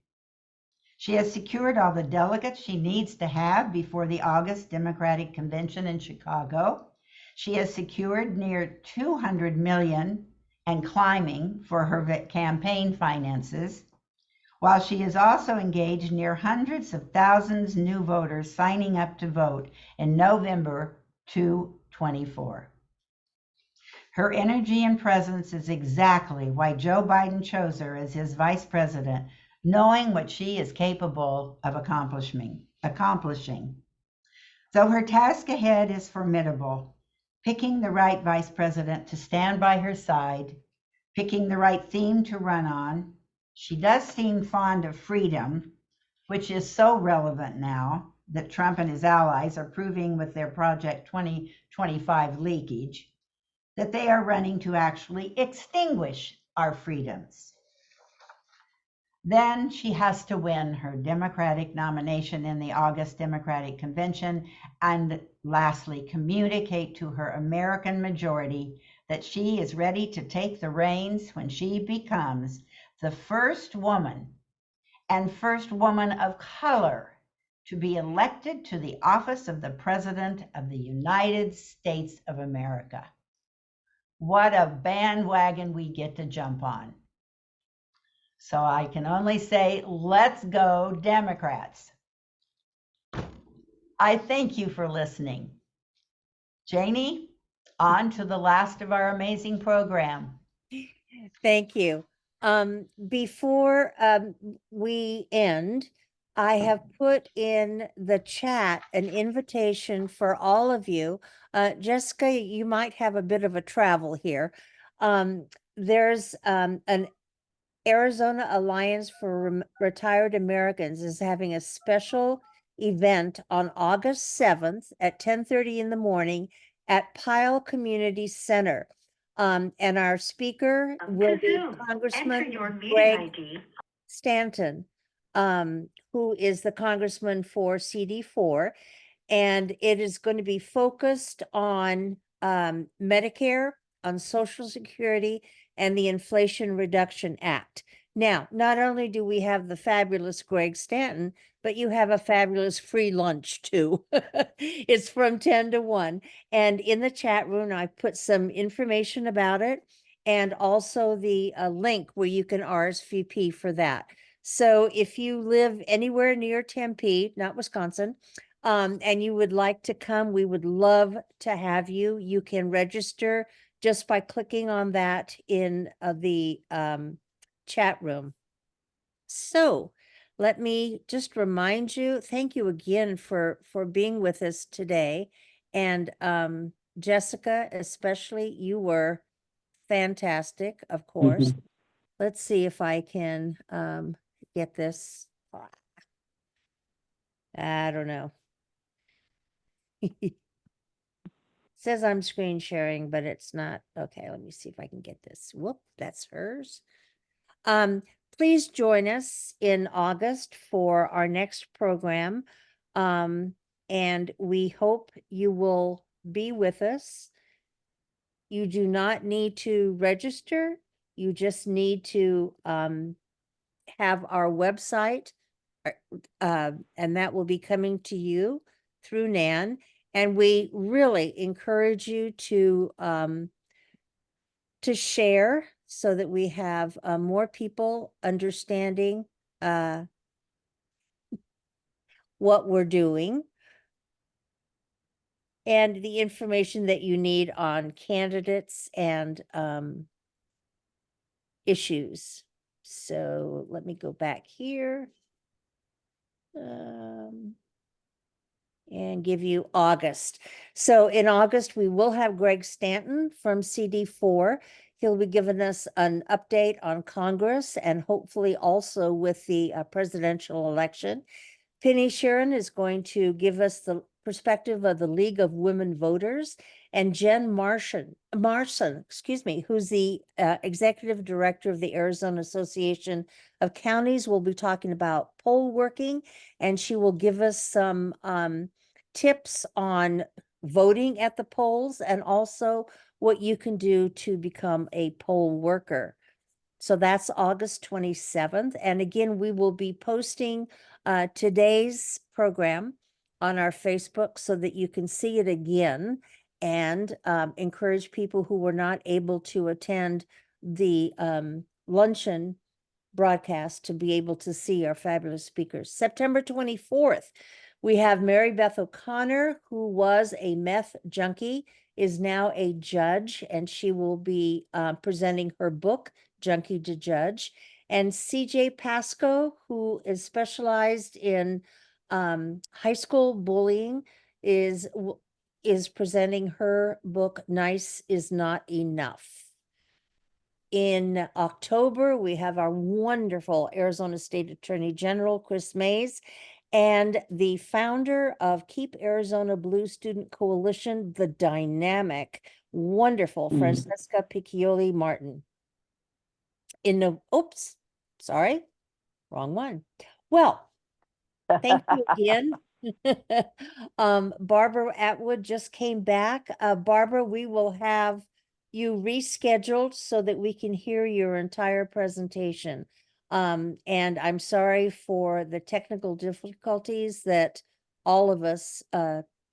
She has secured all the delegates she needs to have before the August Democratic Convention in Chicago. She has secured near $200 million and climbing for her campaign finances, while she has also engaged near hundreds of thousands new voters signing up to vote in November 2024. Her energy and presence is exactly why Joe Biden chose her as his vice president, knowing what she is capable of accomplishing. Though her task ahead is formidable, picking the right vice president to stand by her side, picking the right theme to run on, she does seem fond of freedom, which is so relevant now that Trump and his allies are proving with their Project 2025 leakage that they are running to actually extinguish our freedoms. Then she has to win her Democratic nomination in the August Democratic Convention, and lastly, communicate to her American majority that she is ready to take the reins when she becomes the first woman and first woman of color to be elected to the office of the President of the United States of America. What a bandwagon we get to jump on. So I can only say, let's go Democrats. I thank you for listening. Janie, on to the last of our amazing program. Thank you. Before we end, I have put in the chat an invitation for all of you. Jessica, you might have a bit of a travel here. There's an Arizona Alliance for Retired Americans is having a special event on August 7th at 10:30 in the morning at Pyle Community Center. And our speaker will be Congressman Greg Stanton, who is the congressman for CD4. And it is going to be focused on Medicare, on Social Security, and the Inflation Reduction Act. Now, not only do we have the fabulous Greg Stanton, but you have a fabulous free lunch too. It's from 10 to 1. And in the chat room, I put some information about it and also the link where you can RSVP for that. So if you live anywhere near Tempe, not Wisconsin, and you would like to come, we would love to have you. You can register just by clicking on that in the chat room. So let me just remind you, thank you again for being with us today. And Jessica, especially, you were fantastic, of course. Let's see if I can get this. I don't know. Says I'm screen sharing, but it's not. Okay, let me see if I can get this. Whoop, that's hers. Please join us in August for our next program. And we hope you will be with us. You do not need to register. You just need to have our website, and that will be coming to you through Nan. And we really encourage you to share so that we have more people understanding what we're doing and the information that you need on candidates and issues. So let me go back here and give you August. So in August, we will have Greg Stanton from CD4. He'll be giving us an update on Congress and hopefully also with the presidential election. Penny Sharon is going to give us the perspective of the League of Women Voters, and Jen Marson, who's the executive director of the Arizona Association of Counties, will be talking about poll working, and she will give us some tips on voting at the polls and also what you can do to become a poll worker. So that's August 27th. And again, we will be posting today's program on our Facebook so that you can see it again and encourage people who were not able to attend the luncheon broadcast to be able to see our fabulous speakers. September 24th, we have Mary Beth O'Connor, who was a meth junkie, is now a judge, and she will be presenting her book, Junkie to Judge. And CJ Pasco, who is specialized in high school bullying, is presenting her book, Nice is Not Enough. In October, we have our wonderful Arizona State Attorney General, Chris Mays, and the founder of Keep Arizona Blue Student Coalition, the dynamic, wonderful Francesca Piccioli Martin. Oops, sorry, wrong one. Well, thank you again. Barbara Atwood just came back. Barbara, we will have you rescheduled so that we can hear your entire presentation. And I'm sorry for the technical difficulties that all of us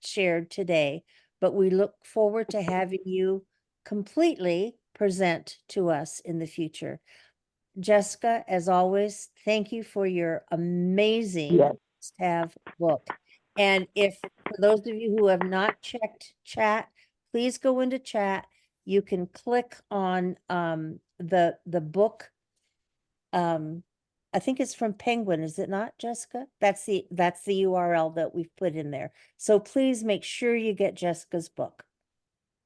shared today, but we look forward to having you completely present to us in the future. Jessica, as always, thank you for your amazing must-have book. And if, for those of you who have not checked chat, please go into chat. You can click on the book. I think it's from Penguin, is it not, Jessica? That's the URL that we've put in there. So please make sure you get Jessica's book.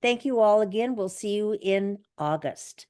Thank you all again. We'll see you in August.